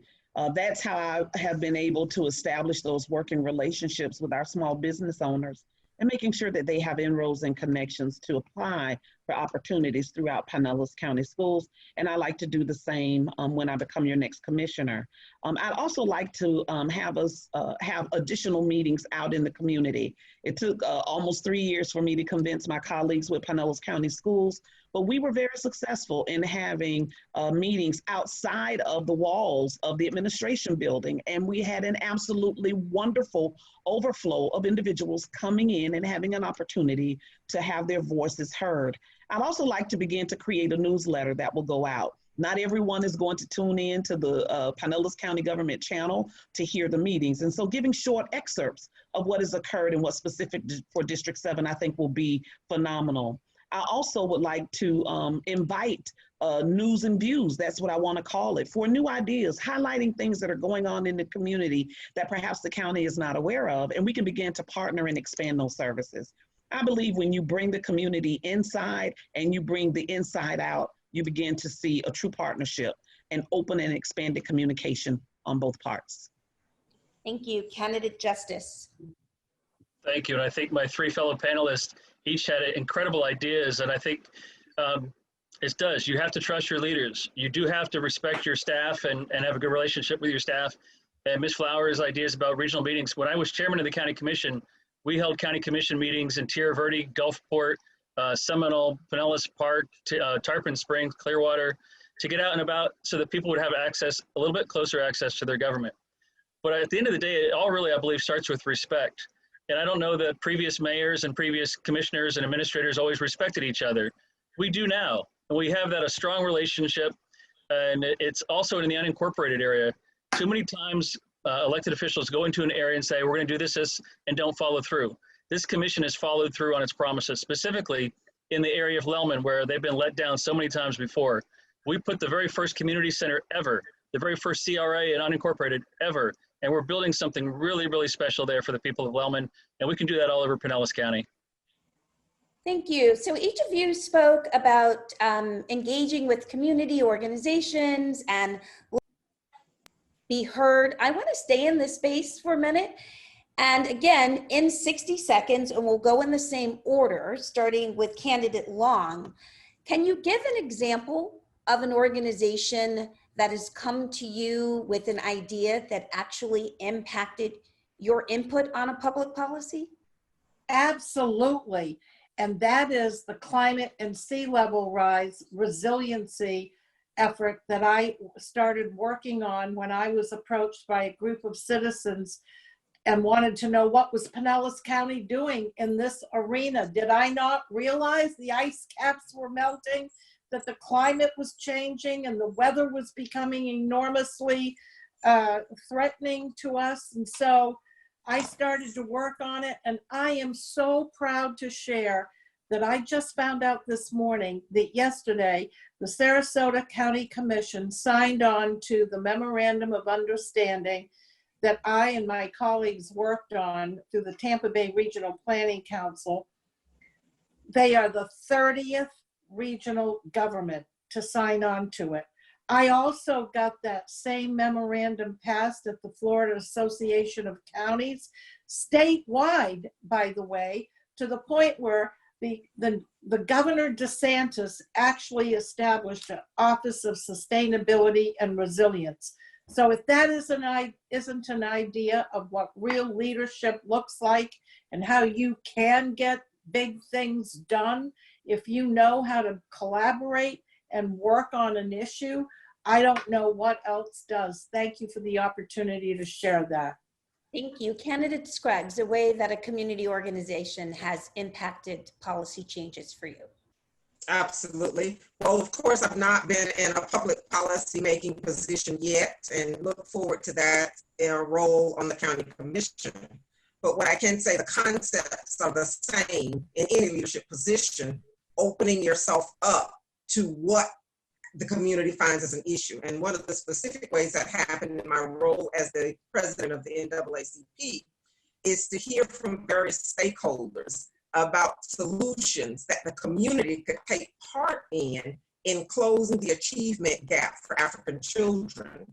Speaker 7: That's how I have been able to establish those working relationships with our small business owners and making sure that they have inroads and connections to apply for opportunities throughout Pinellas County schools. And I like to do the same when I become your next commissioner. I'd also like to have us have additional meetings out in the community. It took almost 3 years for me to convince my colleagues with Pinellas County Schools, but we were very successful in having meetings outside of the walls of the administration building. And we had an absolutely wonderful overflow of individuals coming in and having an opportunity to have their voices heard. I'd also like to begin to create a newsletter that will go out. Not everyone is going to tune in to the Pinellas County government channel to hear the meetings. And so giving short excerpts of what has occurred and what's specific for District 7, I think will be phenomenal. I also would like to invite news and views, that's what I want to call it, for new ideas, highlighting things that are going on in the community that perhaps the county is not aware of, and we can begin to partner and expand those services. I believe when you bring the community inside and you bring the inside out, you begin to see a true partnership and open and expanded communication on both parts.
Speaker 6: Thank you. Candidate Justice.
Speaker 8: Thank you. And I think my three fellow panelists each had incredible ideas. And I think it does. You have to trust your leaders. You do have to respect your staff and have a good relationship with your staff. And Ms. Flowers' ideas about regional meetings. When I was chairman of the county commission, we held county commission meetings in Tierra Verde, Gulfport, Seminole, Pinellas Park, Tarpon Springs, Clearwater, to get out and about so that people would have access, a little bit closer access to their government. But at the end of the day, it all really, I believe, starts with respect. And I don't know that previous mayors and previous commissioners and administrators always respected each other. We do now. And we have that a strong relationship. And it's also in the unincorporated area. Too many times elected officials go into an area and say, we're going to do this, and don't follow through. This commission has followed through on its promises, specifically in the area of Lellman, where they've been let down so many times before. We put the very first community center ever, the very first CRA and unincorporated ever, and we're building something really, really special there for the people of Lellman, and we can do that all over Pinellas County.
Speaker 6: Thank you. So each of you spoke about engaging with community organizations and be heard. I want to stay in this space for a minute. And again, in 60 seconds, and we'll go in the same order, starting with candidate Long, can you give an example of an organization that has come to you with an idea that actually impacted your input on a public policy?
Speaker 9: Absolutely. And that is the climate and sea level rise resiliency effort that I started working on when I was approached by a group of citizens and wanted to know what was Pinellas County doing in this arena. Did I not realize the ice caps were melting, that the climate was changing and the weather was becoming enormously threatening to us? And so I started to work on it, and I am so proud to share that I just found out this morning that yesterday the Sarasota County Commission signed on to the Memorandum of Understanding that I and my colleagues worked on through the Tampa Bay Regional Planning Council. They are the 30th regional government to sign on to it. I also got that same memorandum passed at the Florida Association of Counties, statewide, by the way, to the point where the Governor DeSantis actually established an Office of Sustainability and Resilience. So if that isn't an idea of what real leadership looks like and how you can get big things done, if you know how to collaborate and work on an issue, I don't know what else does. Thank you for the opportunity to share that.
Speaker 6: Thank you. Candidate Scruggs, the way that a community organization has impacted policy changes for you.
Speaker 10: Absolutely. Well, of course, I've not been in a public policy making position yet and look forward to that in a role on the county commission. But what I can say, the concepts are the same in any leadership position, opening yourself up to what the community finds as an issue. And one of the specific ways that happened in my role as the president of the NAACP is to hear from various stakeholders about solutions that the community could take part in closing the achievement gap for African children.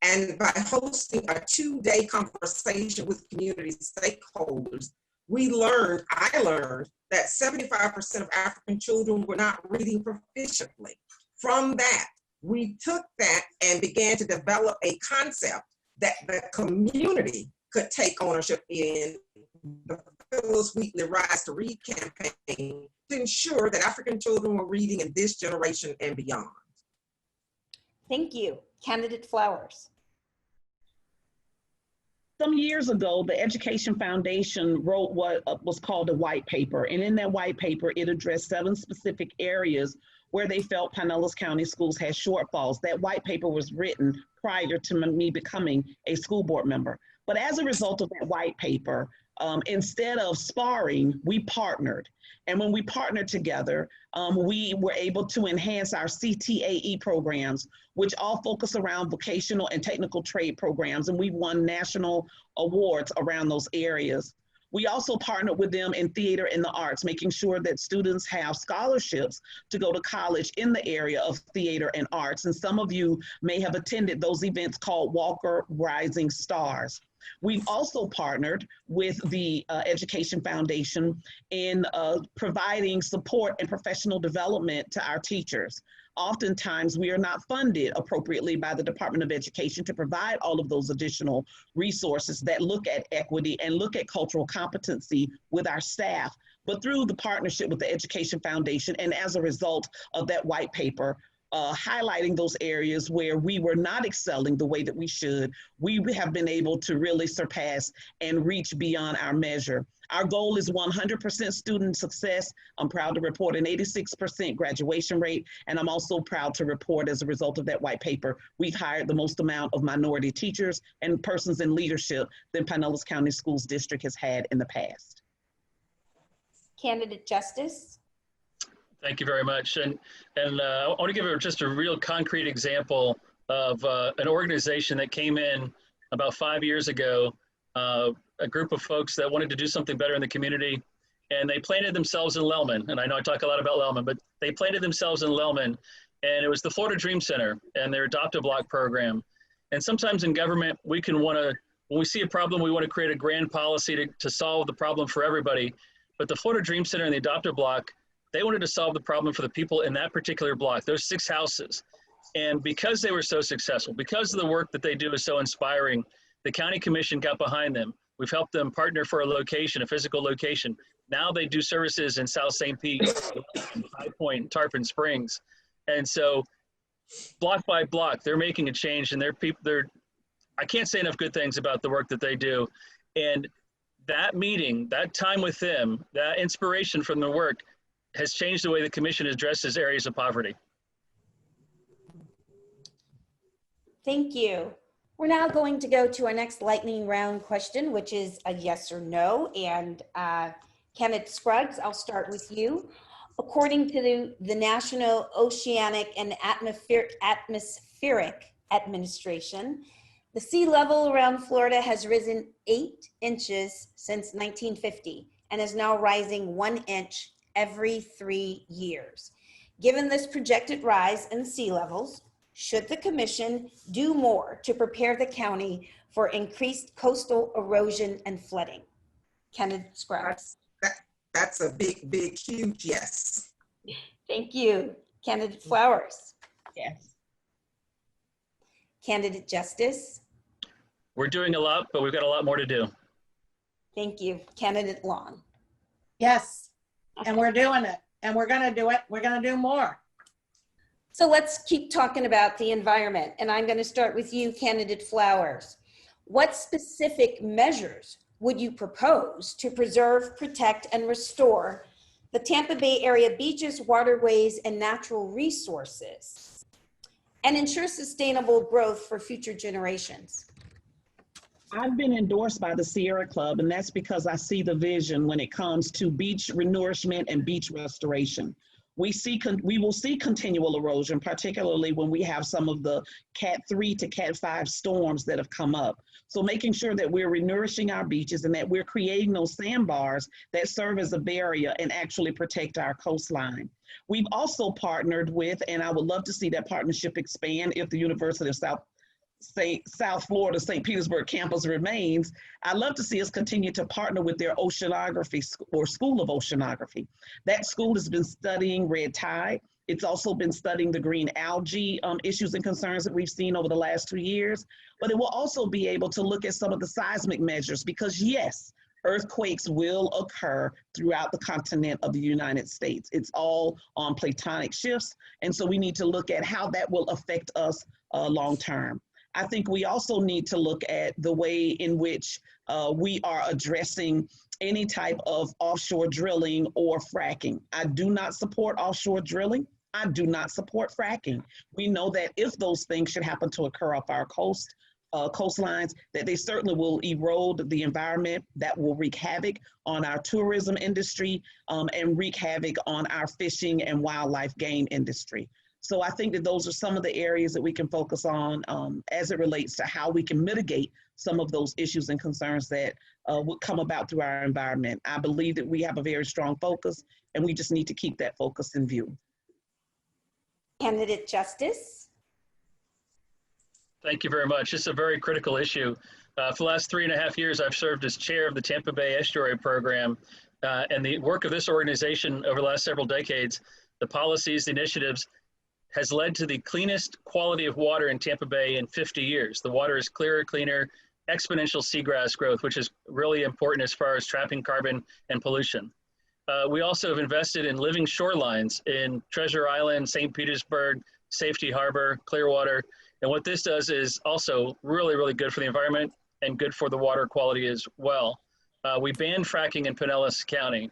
Speaker 10: And by hosting a 2-day conversation with community stakeholders, I learned that 75% of African children were not reading proficiently. From that, we took that and began to develop a concept that the community could take ownership in, the Phyllis Wheatley Rise to Read campaign, to ensure that African children were reading in this generation and beyond.
Speaker 6: Thank you. Candidate Flowers.
Speaker 7: Some years ago, the Education Foundation wrote what was called a white paper. And in that white paper, it addressed 7 specific areas where they felt Pinellas County schools had shortfalls. That white paper was written prior to me becoming a school board member. But as a result of that white paper, instead of sparring, we partnered. And when we partnered together, we were able to enhance our CTAE programs, which all focus around vocational and technical trade programs. And we've won national awards around those areas. We also partnered with them in theater and the arts, making sure that students have scholarships to go to college in the area of theater and arts. And some of you may have attended those events called Walker Rising Stars. We've also partnered with the Education Foundation in providing support and professional development to our teachers. Oftentimes, we are not funded appropriately by the Department of Education to provide all of those additional resources that look at equity and look at cultural competency with our staff. But through the partnership with the Education Foundation, and as a result of that white paper, highlighting those areas where we were not excelling the way that we should, we have been able to really surpass and reach beyond our measure. Our goal is 100% student success. I'm proud to report an 86% graduation rate, and I'm also proud to report, as a result of that white paper, we've hired the most amount of minority teachers and persons in leadership than Pinellas County Schools District has had in the past.
Speaker 6: Candidate Justice.
Speaker 8: Thank you very much. And I want to give just a real concrete example of an organization that came in about 5 years ago, a group of folks that wanted to do something better in the community, and they planted themselves in Lellman. And I know I talk a lot about Lellman, but they planted themselves in Lellman, and it was the Florida Dream Center and their Adopt-A-Block program. And sometimes in government, we can want to, when we see a problem, we want to create a grand policy to solve the problem for everybody. But the Florida Dream Center and the Adopt-A-Block, they wanted to solve the problem for the people in that particular block, those 6 houses. And because they were so successful, because of the work that they do is so inspiring, the county commission got behind them. We've helped them partner for a location, a physical location. Now they do services in South St. Pete, High Point, Tarpon Springs. And so block by block, they're making a change, and I can't say enough good things about the work that they do. And that meeting, that time with them, that inspiration from their work has changed the way the commission addresses areas of poverty.
Speaker 6: Thank you. We're now going to go to our next lightning round question, which is a yes or no. And Kenneth Scruggs, I'll start with you. According to the National Oceanic and Atmospheric Administration, the sea level around Florida has risen 8 inches since 1950 and is now rising 1 inch every 3 years. Given this projected rise in sea levels, should the commission do more to prepare the county for increased coastal erosion and flooding? Kenneth Scruggs.
Speaker 10: That's a big, big, huge yes.
Speaker 6: Thank you. Candidate Flowers.
Speaker 7: Yes.
Speaker 6: Candidate Justice.
Speaker 8: We're doing a lot, but we've got a lot more to do.
Speaker 6: Thank you. Candidate Long.
Speaker 9: Yes, and we're doing it, and we're gonna do it. We're gonna do more.
Speaker 6: So let's keep talking about the environment. And I'm going to start with you, Candidate Flowers. What specific measures would you propose to preserve, protect, and restore the Tampa Bay area beaches, waterways, and natural resources, and ensure sustainable growth for future generations?
Speaker 7: I've been endorsed by the Sierra Club, and that's because I see the vision when it comes to beach renourishment and beach restoration. we will see continual erosion, particularly when we have some of the Cat 3 to Cat 5 storms that have come up. So making sure that we're renourishing our beaches and that we're creating those sandbars that serve as a barrier and actually protect our coastline. We've also partnered with, and I would love to see that partnership expand if the University of South Florida, St. Petersburg campus remains. I'd love to see us continue to partner with their oceanography or School of Oceanography. That school has been studying red tide. It's also been studying the green algae issues and concerns that we've seen over the last 2 years, but it will also be able to look at some of the seismic measures because yes, earthquakes will occur throughout the continent of the United States. It's all on platonic shifts. And so we need to look at how that will affect us long term. I think we also need to look at the way in which we are addressing any type of offshore drilling or fracking. I do not support offshore drilling. I do not support fracking. We know that if those things should happen to occur off our coastlines, that they certainly will erode the environment, that will wreak havoc on our tourism industry and wreak havoc on our fishing and wildlife game industry. So I think that those are some of the areas that we can focus on as it relates to how we can mitigate some of those issues and concerns that would come about through our environment. I believe that we have a very strong focus and we just need to keep that focus in view.
Speaker 6: Candidate Justice.
Speaker 8: Thank you very much. It's a very critical issue. For the last 3.5 years, I've served as chair of the Tampa Bay Estuary Program, and the work of this organization over the last several decades, the policies, the initiatives, has led to the cleanest quality of water in Tampa Bay in 50 years. The water is clearer, cleaner, exponential seagrass growth, which is really important as far as trapping carbon and pollution. We also have invested in living shorelines in Treasure Island, St. Petersburg, Safety Harbor, Clearwater. And what this does is also really, really good for the environment and good for the water quality as well. We banned fracking in Pinellas County.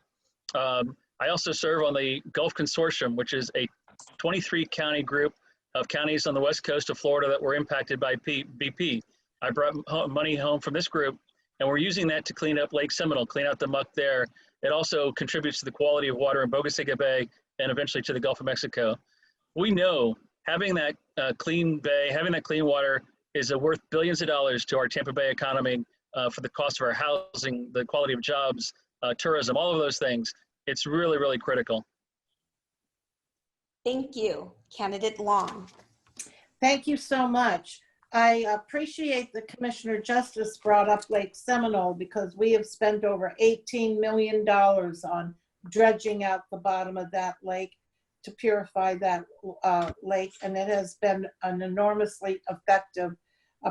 Speaker 8: I also serve on the Gulf Consortium, which is a 23 county group of counties on the west coast of Florida that were impacted by BP. I brought money home from this group, and we're using that to clean up Lake Seminole, clean out the muck there. It also contributes to the quality of water in Bogaciga Bay and eventually to the Gulf of Mexico. We know having that clean bay, having that clean water is worth billions of dollars to our Tampa Bay economy for the cost of our housing, the quality of jobs, tourism, all of those things. It's really, really critical.
Speaker 6: Thank you. Candidate Long.
Speaker 9: Thank you so much. I appreciate that Commissioner Justice brought up Lake Seminole because we have spent over $18 million on dredging out the bottom of that lake to purify that lake, and it has been an enormously effective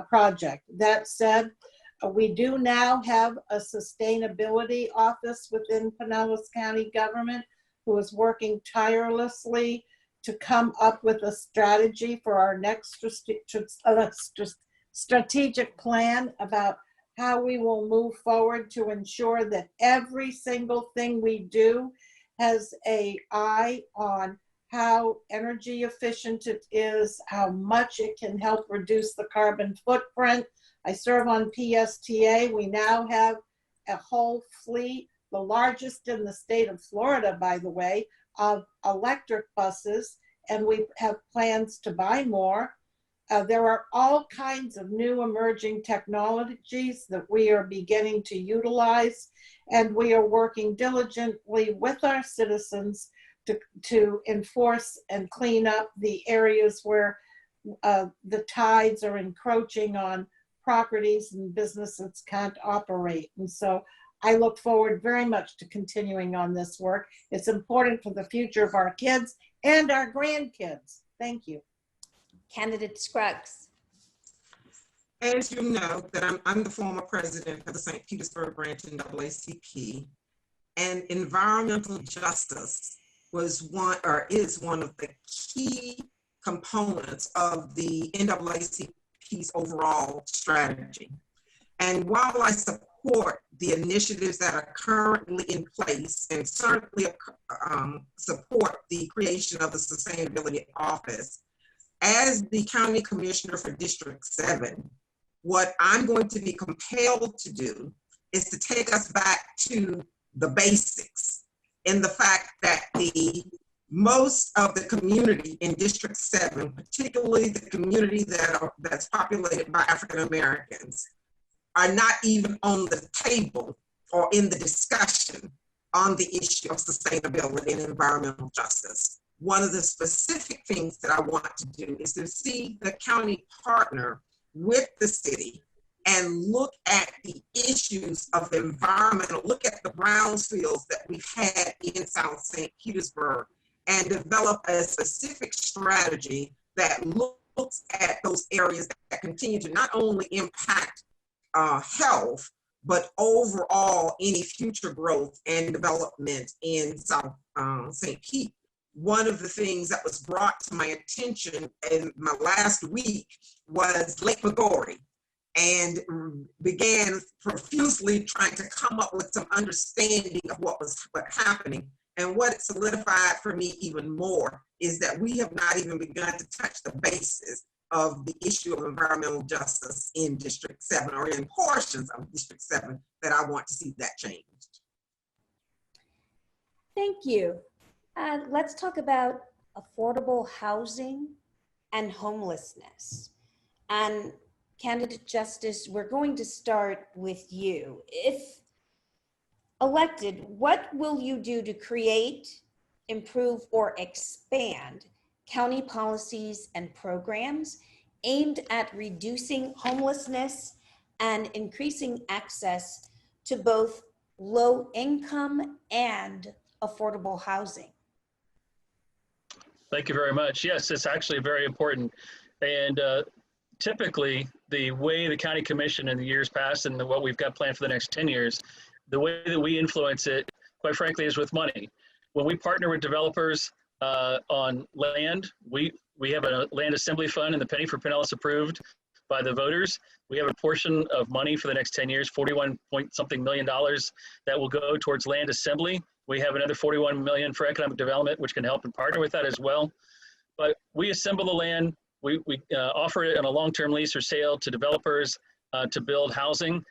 Speaker 9: project. That said, we do now have a sustainability office within Pinellas County government who is working tirelessly to come up with a strategy for our next strategic plan about how we will move forward to ensure that every single thing we do has an eye on how energy efficient it is, how much it can help reduce the carbon footprint. I serve on PSTA. We now have a whole fleet, the largest in the state of Florida, by the way, of electric buses, and we have plans to buy more. There are all kinds of new emerging technologies that we are beginning to utilize, and we are working diligently with our citizens to enforce and clean up the areas where the tides are encroaching on properties and businesses can't operate. And so I look forward very much to continuing on this work. It's important for the future of our kids and our grandkids. Thank you.
Speaker 6: Candidate Scruggs.
Speaker 10: As you know, that I'm the former president of the St. Petersburg branch in NAACP, and environmental justice was one, or is one of the key components of the NAACP's overall strategy. And while I support the initiatives that are currently in place and certainly support the creation of the Sustainability Office, as the County Commissioner for District 7, what I'm going to be compelled to do is to take us back to the basics in the fact that the most of the community in District 7, particularly the community that's populated by African Americans, are not even on the table or in the discussion on the issue of sustainability and environmental justice. One of the specific things that I want to do is to see the county partner with the city and look at the issues of the environmental, look at the brownfields that we've had in South St. Petersburg, and develop a specific strategy that looks at those areas that continue to not only impact health, but overall any future growth and development in South St. Pete. One of the things that was brought to my attention in my last week was Lake Magori, and began profusely trying to come up with some understanding of what was happening. And what it solidified for me even more is that we have not even begun to touch the basis of the issue of environmental justice in District 7 or in portions of District 7 that I want to see that changed.
Speaker 6: Thank you. Let's talk about affordable housing and homelessness. And Candidate Justice, we're going to start with you. If elected, what will you do to create, improve, or expand county policies and programs aimed at reducing homelessness and increasing access to both low income and affordable housing?
Speaker 8: Thank you very much. Yes, it's actually very important. And typically, the way the county commission in the years past and what we've got planned for the next 10 years, the way that we influence it, quite frankly, is with money. When we partner with developers on land, we have a land assembly fund, and the penny for Pinellas approved by the voters. We have a portion of money for the next 10 years, 41 point something million dollars, that will go towards land assembly. We have another 41 million for economic development, which can help and partner with that as well. But we assemble the land, we offer it on a long-term lease or sale to developers to build housing.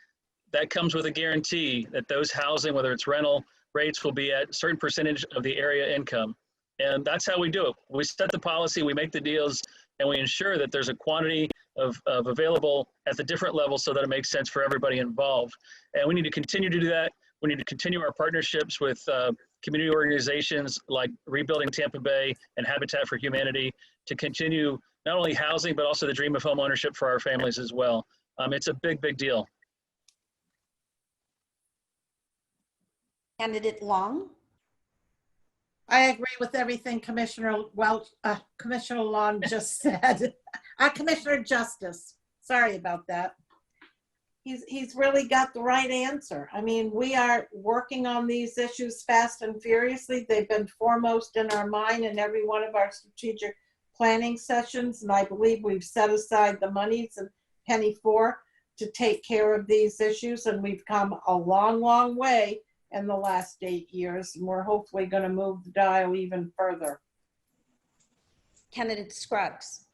Speaker 8: That comes with a guarantee that those housing, whether it's rental rates, will be at a certain percentage of the area income. And that's how we do it. We set the policy, we make the deals, and we ensure that there's a quantity of available at the different levels so that it makes sense for everybody involved. And we need to continue to do that. We need to continue our partnerships with community organizations like Rebuilding Tampa Bay and Habitat for Humanity to continue not only housing, but also the dream of home ownership for our families as well. It's a big, big deal.
Speaker 6: Candidate Long?
Speaker 9: I agree with everything Commissioner Long just said. Commissioner Justice, sorry about that. He's really got the right answer. I mean, we are working on these issues fast and furiously. They've been foremost in our mind in every one of our strategic planning sessions, and I believe we've set aside the monies and penny for to take care of these issues, and we've come a long, long way in the last 8 years, and we're hopefully going to move the dial even further.
Speaker 6: Candidate Scruggs.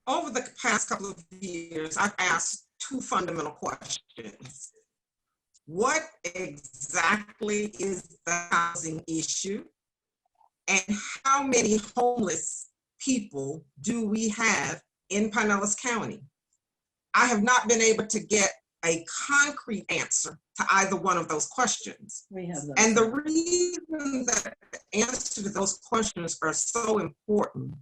Speaker 10: Over the past couple of years, I've asked two fundamental questions. What exactly is the housing issue? And how many homeless people do we have in Pinellas County? I have not been able to get a concrete answer to either one of those questions. And the reason that the answer to those questions are so important,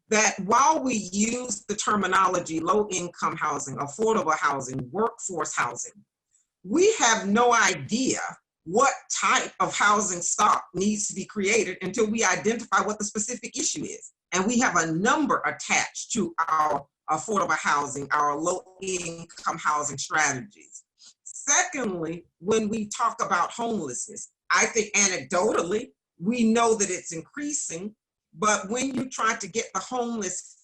Speaker 10: that while we use the terminology low-income housing, affordable housing, workforce housing, we have no idea what type of housing stock needs to be created until we identify what the specific issue is. And we have a number attached to our affordable housing, our low-income housing strategies. Secondly, when we talk about homelessness, I think anecdotally, we know that it's increasing, but when you try to get the homeless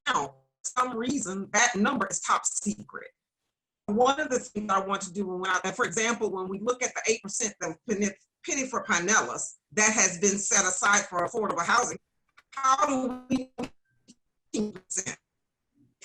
Speaker 10: count, for some reason, that number is top secret. One of the things I want to do, for example, when we look at the 8% of penny for Pinellas that has been set aside for affordable housing, how do we 15%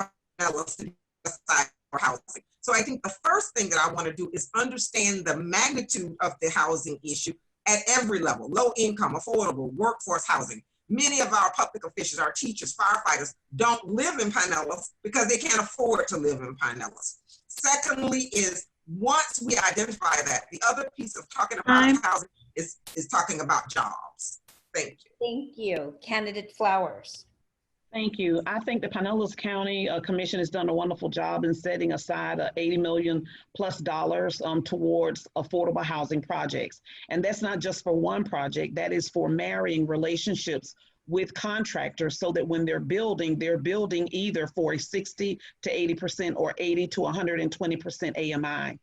Speaker 10: Pinellas to be aside for housing? So I think the first thing that I want to do is understand the magnitude of the housing issue, at every level, low income, affordable, workforce housing. Many of our public officials, our teachers, firefighters, don't live in Pinellas because they can't afford to live in Pinellas. Secondly is, once we identify that, the other piece of talking about housing is talking about jobs. Thank you.
Speaker 6: Thank you. Candidate Flowers.
Speaker 7: Thank you. I think the Pinellas County Commission has done a wonderful job in setting aside $80 million plus towards affordable housing projects. And that's not just for one project, that is for marrying relationships with contractors so that when they're building either for a 60 to 80% or 80 to 120%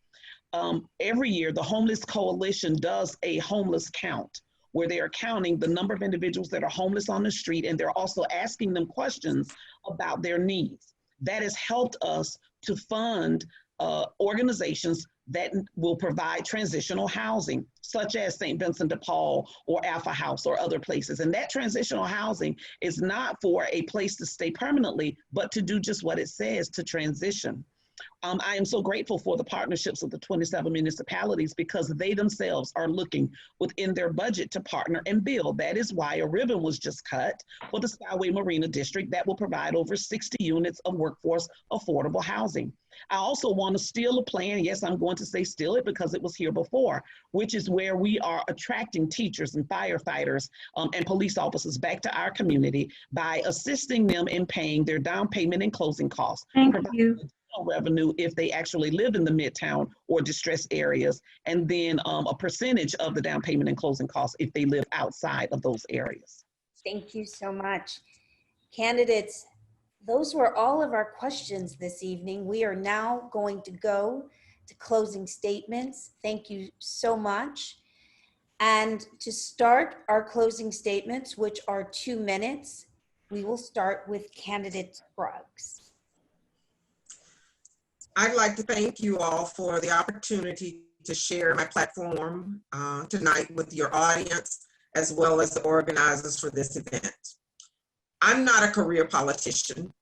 Speaker 7: AMI. Every year, the Homeless Coalition does a homeless count, where they are counting the number of individuals that are homeless on the street, and they're also asking them questions about their needs. That has helped us to fund organizations that will provide transitional housing, such as St. Vincent de Paul or Alpha House or other places. And that transitional housing is not for a place to stay permanently, but to do just what it says, to transition. I am so grateful for the partnerships of the 27 municipalities because they themselves are looking within their budget to partner and build. That is why a ribbon was just cut for the Skyway Marina District that will provide over 60 units of workforce affordable housing. I also want to steal a plan. Yes, I'm going to say steal it because it was here before, which is where we are attracting teachers and firefighters and police officers back to our community by assisting them in paying their down payment and closing costs.
Speaker 11: Thank you.
Speaker 7: Revenue if they actually live in the Midtown or distressed areas, and then a percentage of the down payment and closing costs if they live outside of those areas.
Speaker 6: Thank you so much. Candidates, those were all of our questions this evening. We are now going to go to closing statements. Thank you so much. And to start our closing statements, which are 2 minutes, we will start with candidate Scruggs.
Speaker 10: I'd like to thank you all for the opportunity to share my platform tonight with your audience, as well as the organizers for this event. I'm not a career politician,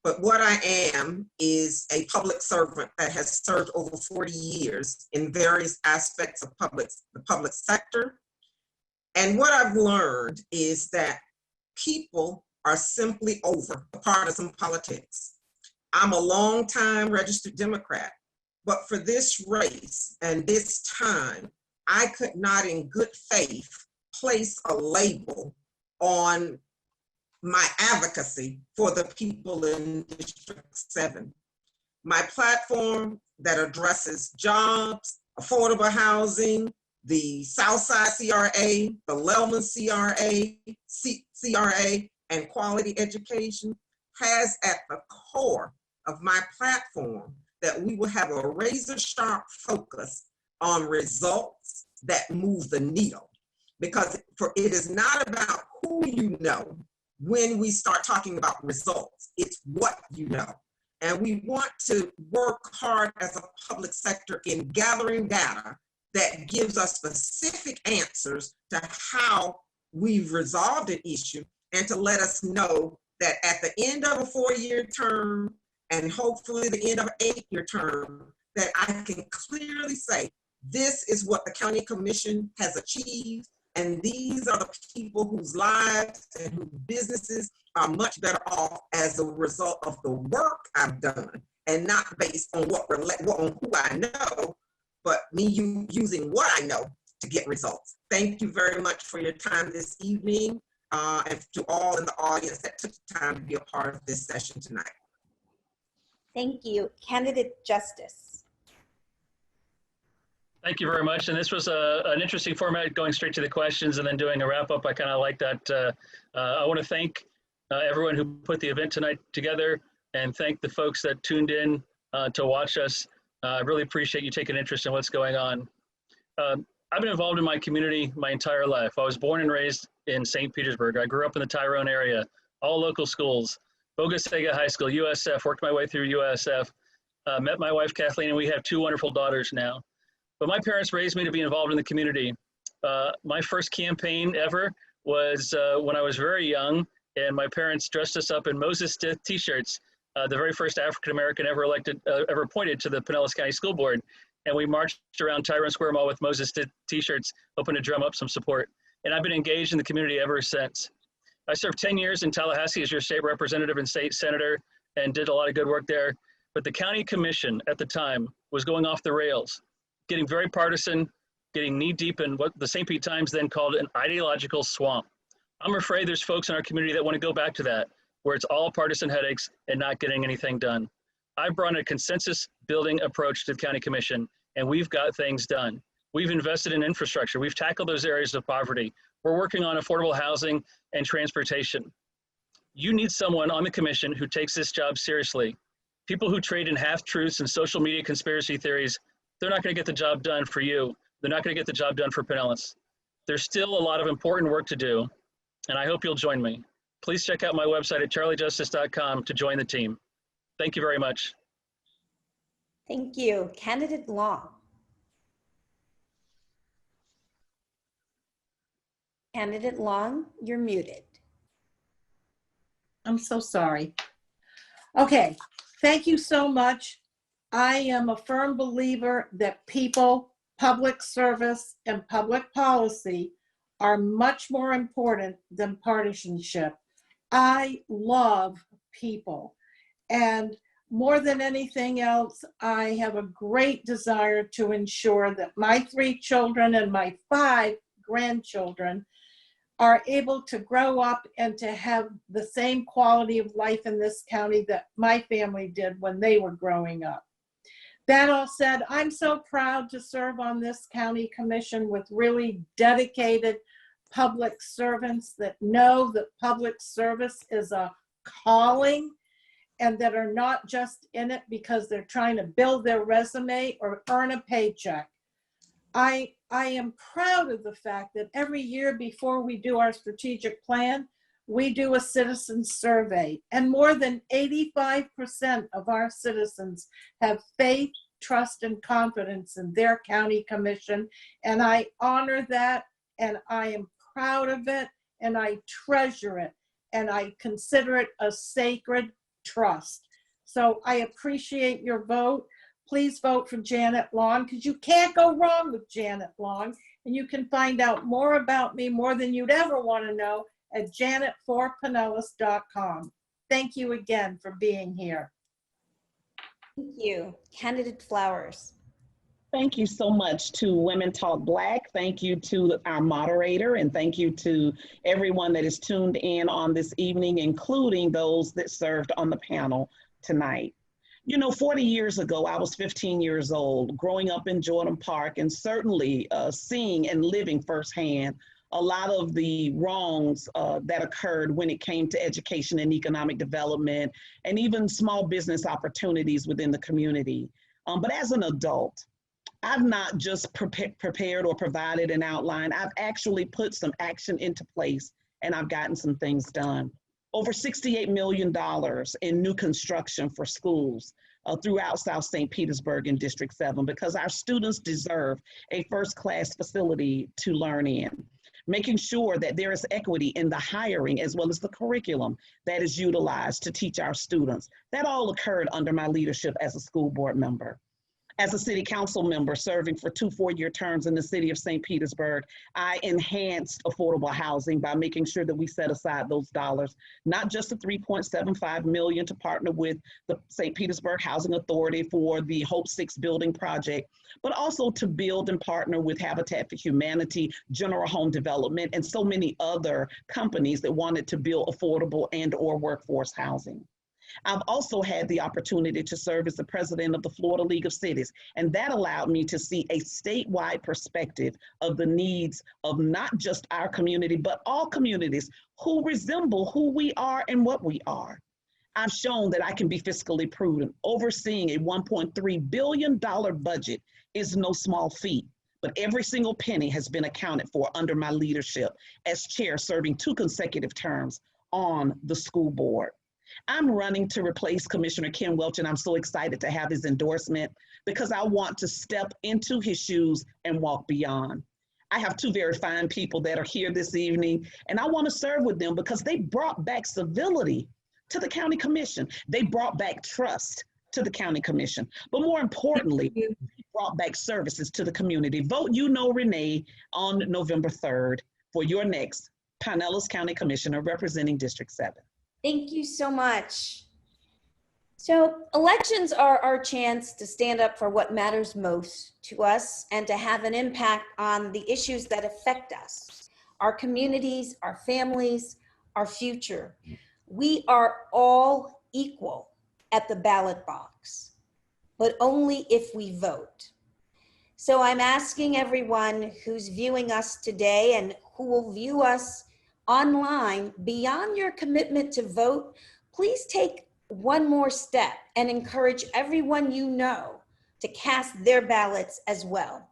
Speaker 10: but what I am is a public servant that has served over 40 years in various aspects of the public sector. And what I've learned is that people are simply over partisan politics. I'm a longtime registered Democrat, but for this race and this time, I could not in good faith place a label on my advocacy for the people in District 7. My platform that addresses jobs, affordable housing, the Southside CRA, the Lellman CRA, and quality education has at the core of my platform that we will have a razor-sharp focus on results that move the needle. Because it is not about who you know when we start talking about results, it's what you know. And we want to work hard as a public sector in gathering data that gives us specific answers to how we've resolved an issue, and to let us know that at the end of a 4-year term, and hopefully the end of an 8-year term, that I can clearly say, this is what the county commission has achieved, and these are the people whose lives and whose businesses are much better off as a result of the work I've done, and not based on on who I know, but me using what I know to get results. Thank you very much for your time this evening, and to all in the audience that took the time to be a part of this session tonight.
Speaker 6: Thank you. Candidate Justice.
Speaker 8: Thank you very much. And this was an interesting format, going straight to the questions and then doing a wrap up. I kind of like that. I want to thank everyone who put the event tonight together, and thank the folks that tuned in to watch us. I really appreciate you taking interest in what's going on. I've been involved in my community my entire life. I was born and raised in St. Petersburg. I grew up in the Tyrone area, all local schools, Bogasega High School, USF, worked my way through USF, met my wife Kathleen, and we have 2 wonderful daughters now. But my parents raised me to be involved in the community. My first campaign ever was when I was very young, and my parents dressed us up in Moses Stith t-shirts, the very first African-American ever appointed to the Pinellas County School Board. and we marched around Tyrone Square Mall with Moses t-shirts, hoping to drum up some support. And I've been engaged in the community ever since. I served 10 years in Tallahassee as your state representative and state senator and did a lot of good work there. But the county commission at the time was going off the rails, getting very partisan, getting knee deep in what the St. Pete Times then called an ideological swamp. I'm afraid there's folks in our community that want to go back to that, where it's all partisan headaches and not getting anything done. I brought a consensus building approach to the county commission, and we've got things done. We've invested in infrastructure. We've tackled those areas of poverty. We're working on affordable housing and transportation. You need someone on the commission who takes this job seriously. People who trade in half-truths and social media conspiracy theories, they're not going to get the job done for you. They're not going to get the job done for Pinellas. There's still a lot of important work to do, and I hope you'll join me. Please check out my website at charliejustice.com to join the team. Thank you very much.
Speaker 6: Thank you. Candidate Long. Candidate Long, you're muted.
Speaker 9: I'm so sorry. Okay, thank you so much. I am a firm believer that people, public service, and public policy are much more important than partisanship. I love people, and more than anything else, I have a great desire to ensure that my 3 children and my 5 grandchildren are able to grow up and to have the same quality of life in this county that my family did when they were growing up. That all said, I'm so proud to serve on this county commission with really dedicated public servants that know that public service is a calling and that are not just in it because they're trying to build their resume or earn a paycheck. I am proud of the fact that every year before we do our strategic plan, we do a citizen survey, and more than 85% of our citizens have faith, trust, and confidence in their county commission, and I honor that, and I am proud of it, and I treasure it, and I consider it a sacred trust. So I appreciate your vote. Please vote for Janet Long, because you can't go wrong with Janet Long. And you can find out more about me, more than you'd ever want to know, at janetforpinellas.com. Thank you again for being here.
Speaker 6: Thank you. Candidate Flowers.
Speaker 7: Thank you so much to Women Talk Black. Thank you to our moderator, and thank you to everyone that is tuned in on this evening, including those that served on the panel tonight. You know, 40 years ago, I was 15 years old, growing up in Jordan Park, and certainly seeing and living firsthand a lot of the wrongs that occurred when it came to education and economic development, and even small business opportunities within the community. But as an adult, I've not just prepared or provided an outline, I've actually put some action into place, and I've gotten some things done. Over $68 million in new construction for schools throughout South St. Petersburg and District 7, because our students deserve a first-class facility to learn in. Making sure that there is equity in the hiring as well as the curriculum that is utilized to teach our students. That all occurred under my leadership as a school board member. As a city council member serving for 2 four-year terms in the city of St. Petersburg, I enhanced affordable housing by making sure that we set aside those dollars, not just the $3.75 million to partner with the St. Petersburg Housing Authority for the Hope 6 building project, but also to build and partner with Habitat for Humanity, General Home Development, and so many other companies that wanted to build affordable and/or workforce housing. I've also had the opportunity to serve as the president of the Florida League of Cities, and that allowed me to see a statewide perspective of the needs of not just our community, but all communities who resemble who we are and what we are. I've shown that I can be fiscally prudent. Overseeing a $1.3 billion budget is no small feat, but every single penny has been accounted for under my leadership as chair, serving 2 consecutive terms on the school board. I'm running to replace Commissioner Ken Welch, and I'm so excited to have his endorsement because I want to step into his shoes and walk beyond. I have 2 very fine people that are here this evening, and I want to serve with them because they brought back civility to the county commission. They brought back trust to the county commission. But more importantly, they brought back services to the community. Vote You Know Renee on November 3rd for your next Pinellas County Commissioner representing District 7.
Speaker 6: Thank you so much. So elections are our chance to stand up for what matters most to us and to have an impact on the issues that affect us, our communities, our families, our future. We are all equal at the ballot box, but only if we vote. So I'm asking everyone who's viewing us today and who will view us online, beyond your commitment to vote, please take one more step and encourage everyone you know to cast their ballots as well.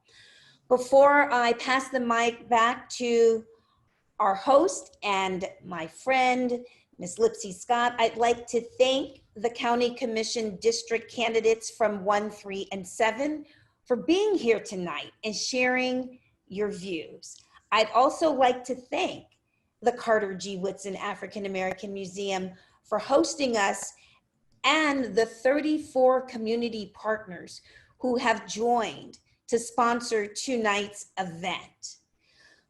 Speaker 6: Before I pass the mic back to our host and my friend, Ms. Lipsy Scott, I'd like to thank the County Commission District candidates from 1, 3, and 7 for being here tonight and sharing your views. I'd also like to thank the Carter G. Woodson African American Museum for hosting us and the 34 community partners who have joined to sponsor tonight's event.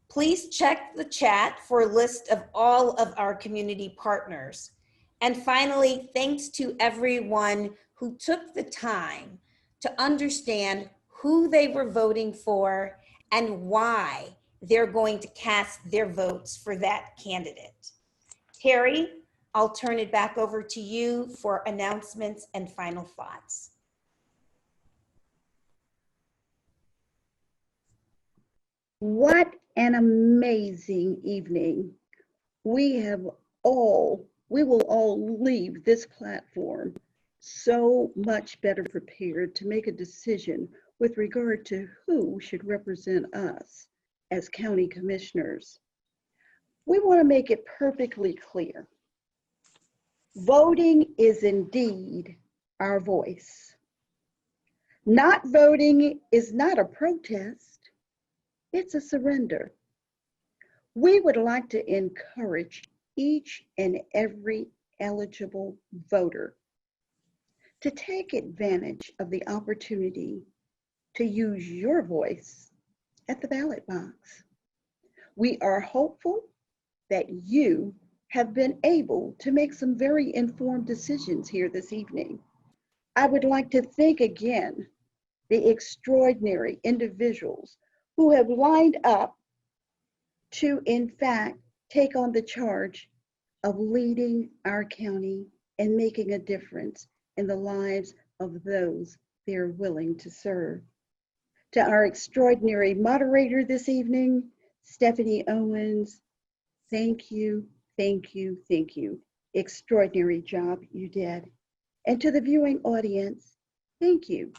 Speaker 6: Please check the chat for a list of all of our community partners. And finally, thanks to everyone who took the time to understand who they were voting for and why they're going to cast their votes for that candidate. Terry, I'll turn it back over to you for announcements and final thoughts.
Speaker 5: What an amazing evening. We will all leave this platform so much better prepared to make a decision with regard to who should represent us as county commissioners. We want to make it perfectly clear. Voting is indeed our voice. Not voting is not a protest, it's a surrender. We would like to encourage each and every eligible voter to take advantage of the opportunity to use your voice at the ballot box. We are hopeful that you have been able to make some very informed decisions here this evening. I would like to thank again the extraordinary individuals who have lined up to, in fact, take on the charge of leading our county and making a difference in the lives of those they are willing to serve. To our extraordinary moderator this evening, Stephanie Owens, thank you, thank you, thank you. Extraordinary job you did. And to the viewing audience, thank you.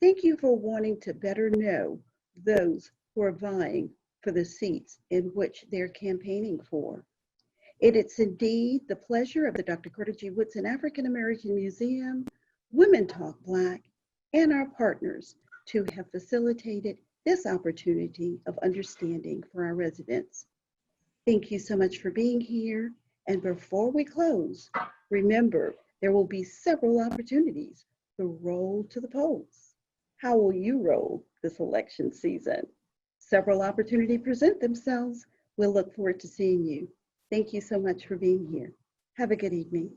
Speaker 5: Thank you for wanting to better know those who are vying for the seats in which they're campaigning for. It is indeed the pleasure of the Dr. Carter G. Woodson African American Museum, Women Talk Black, and our partners to have facilitated this opportunity of understanding for our residents. Thank you so much for being here. And before we close, remember, there will be several opportunities to roll to the polls. How will you roll this election season? Several opportunities present themselves. We'll look forward to seeing you. Thank you so much for being here. Have a good evening.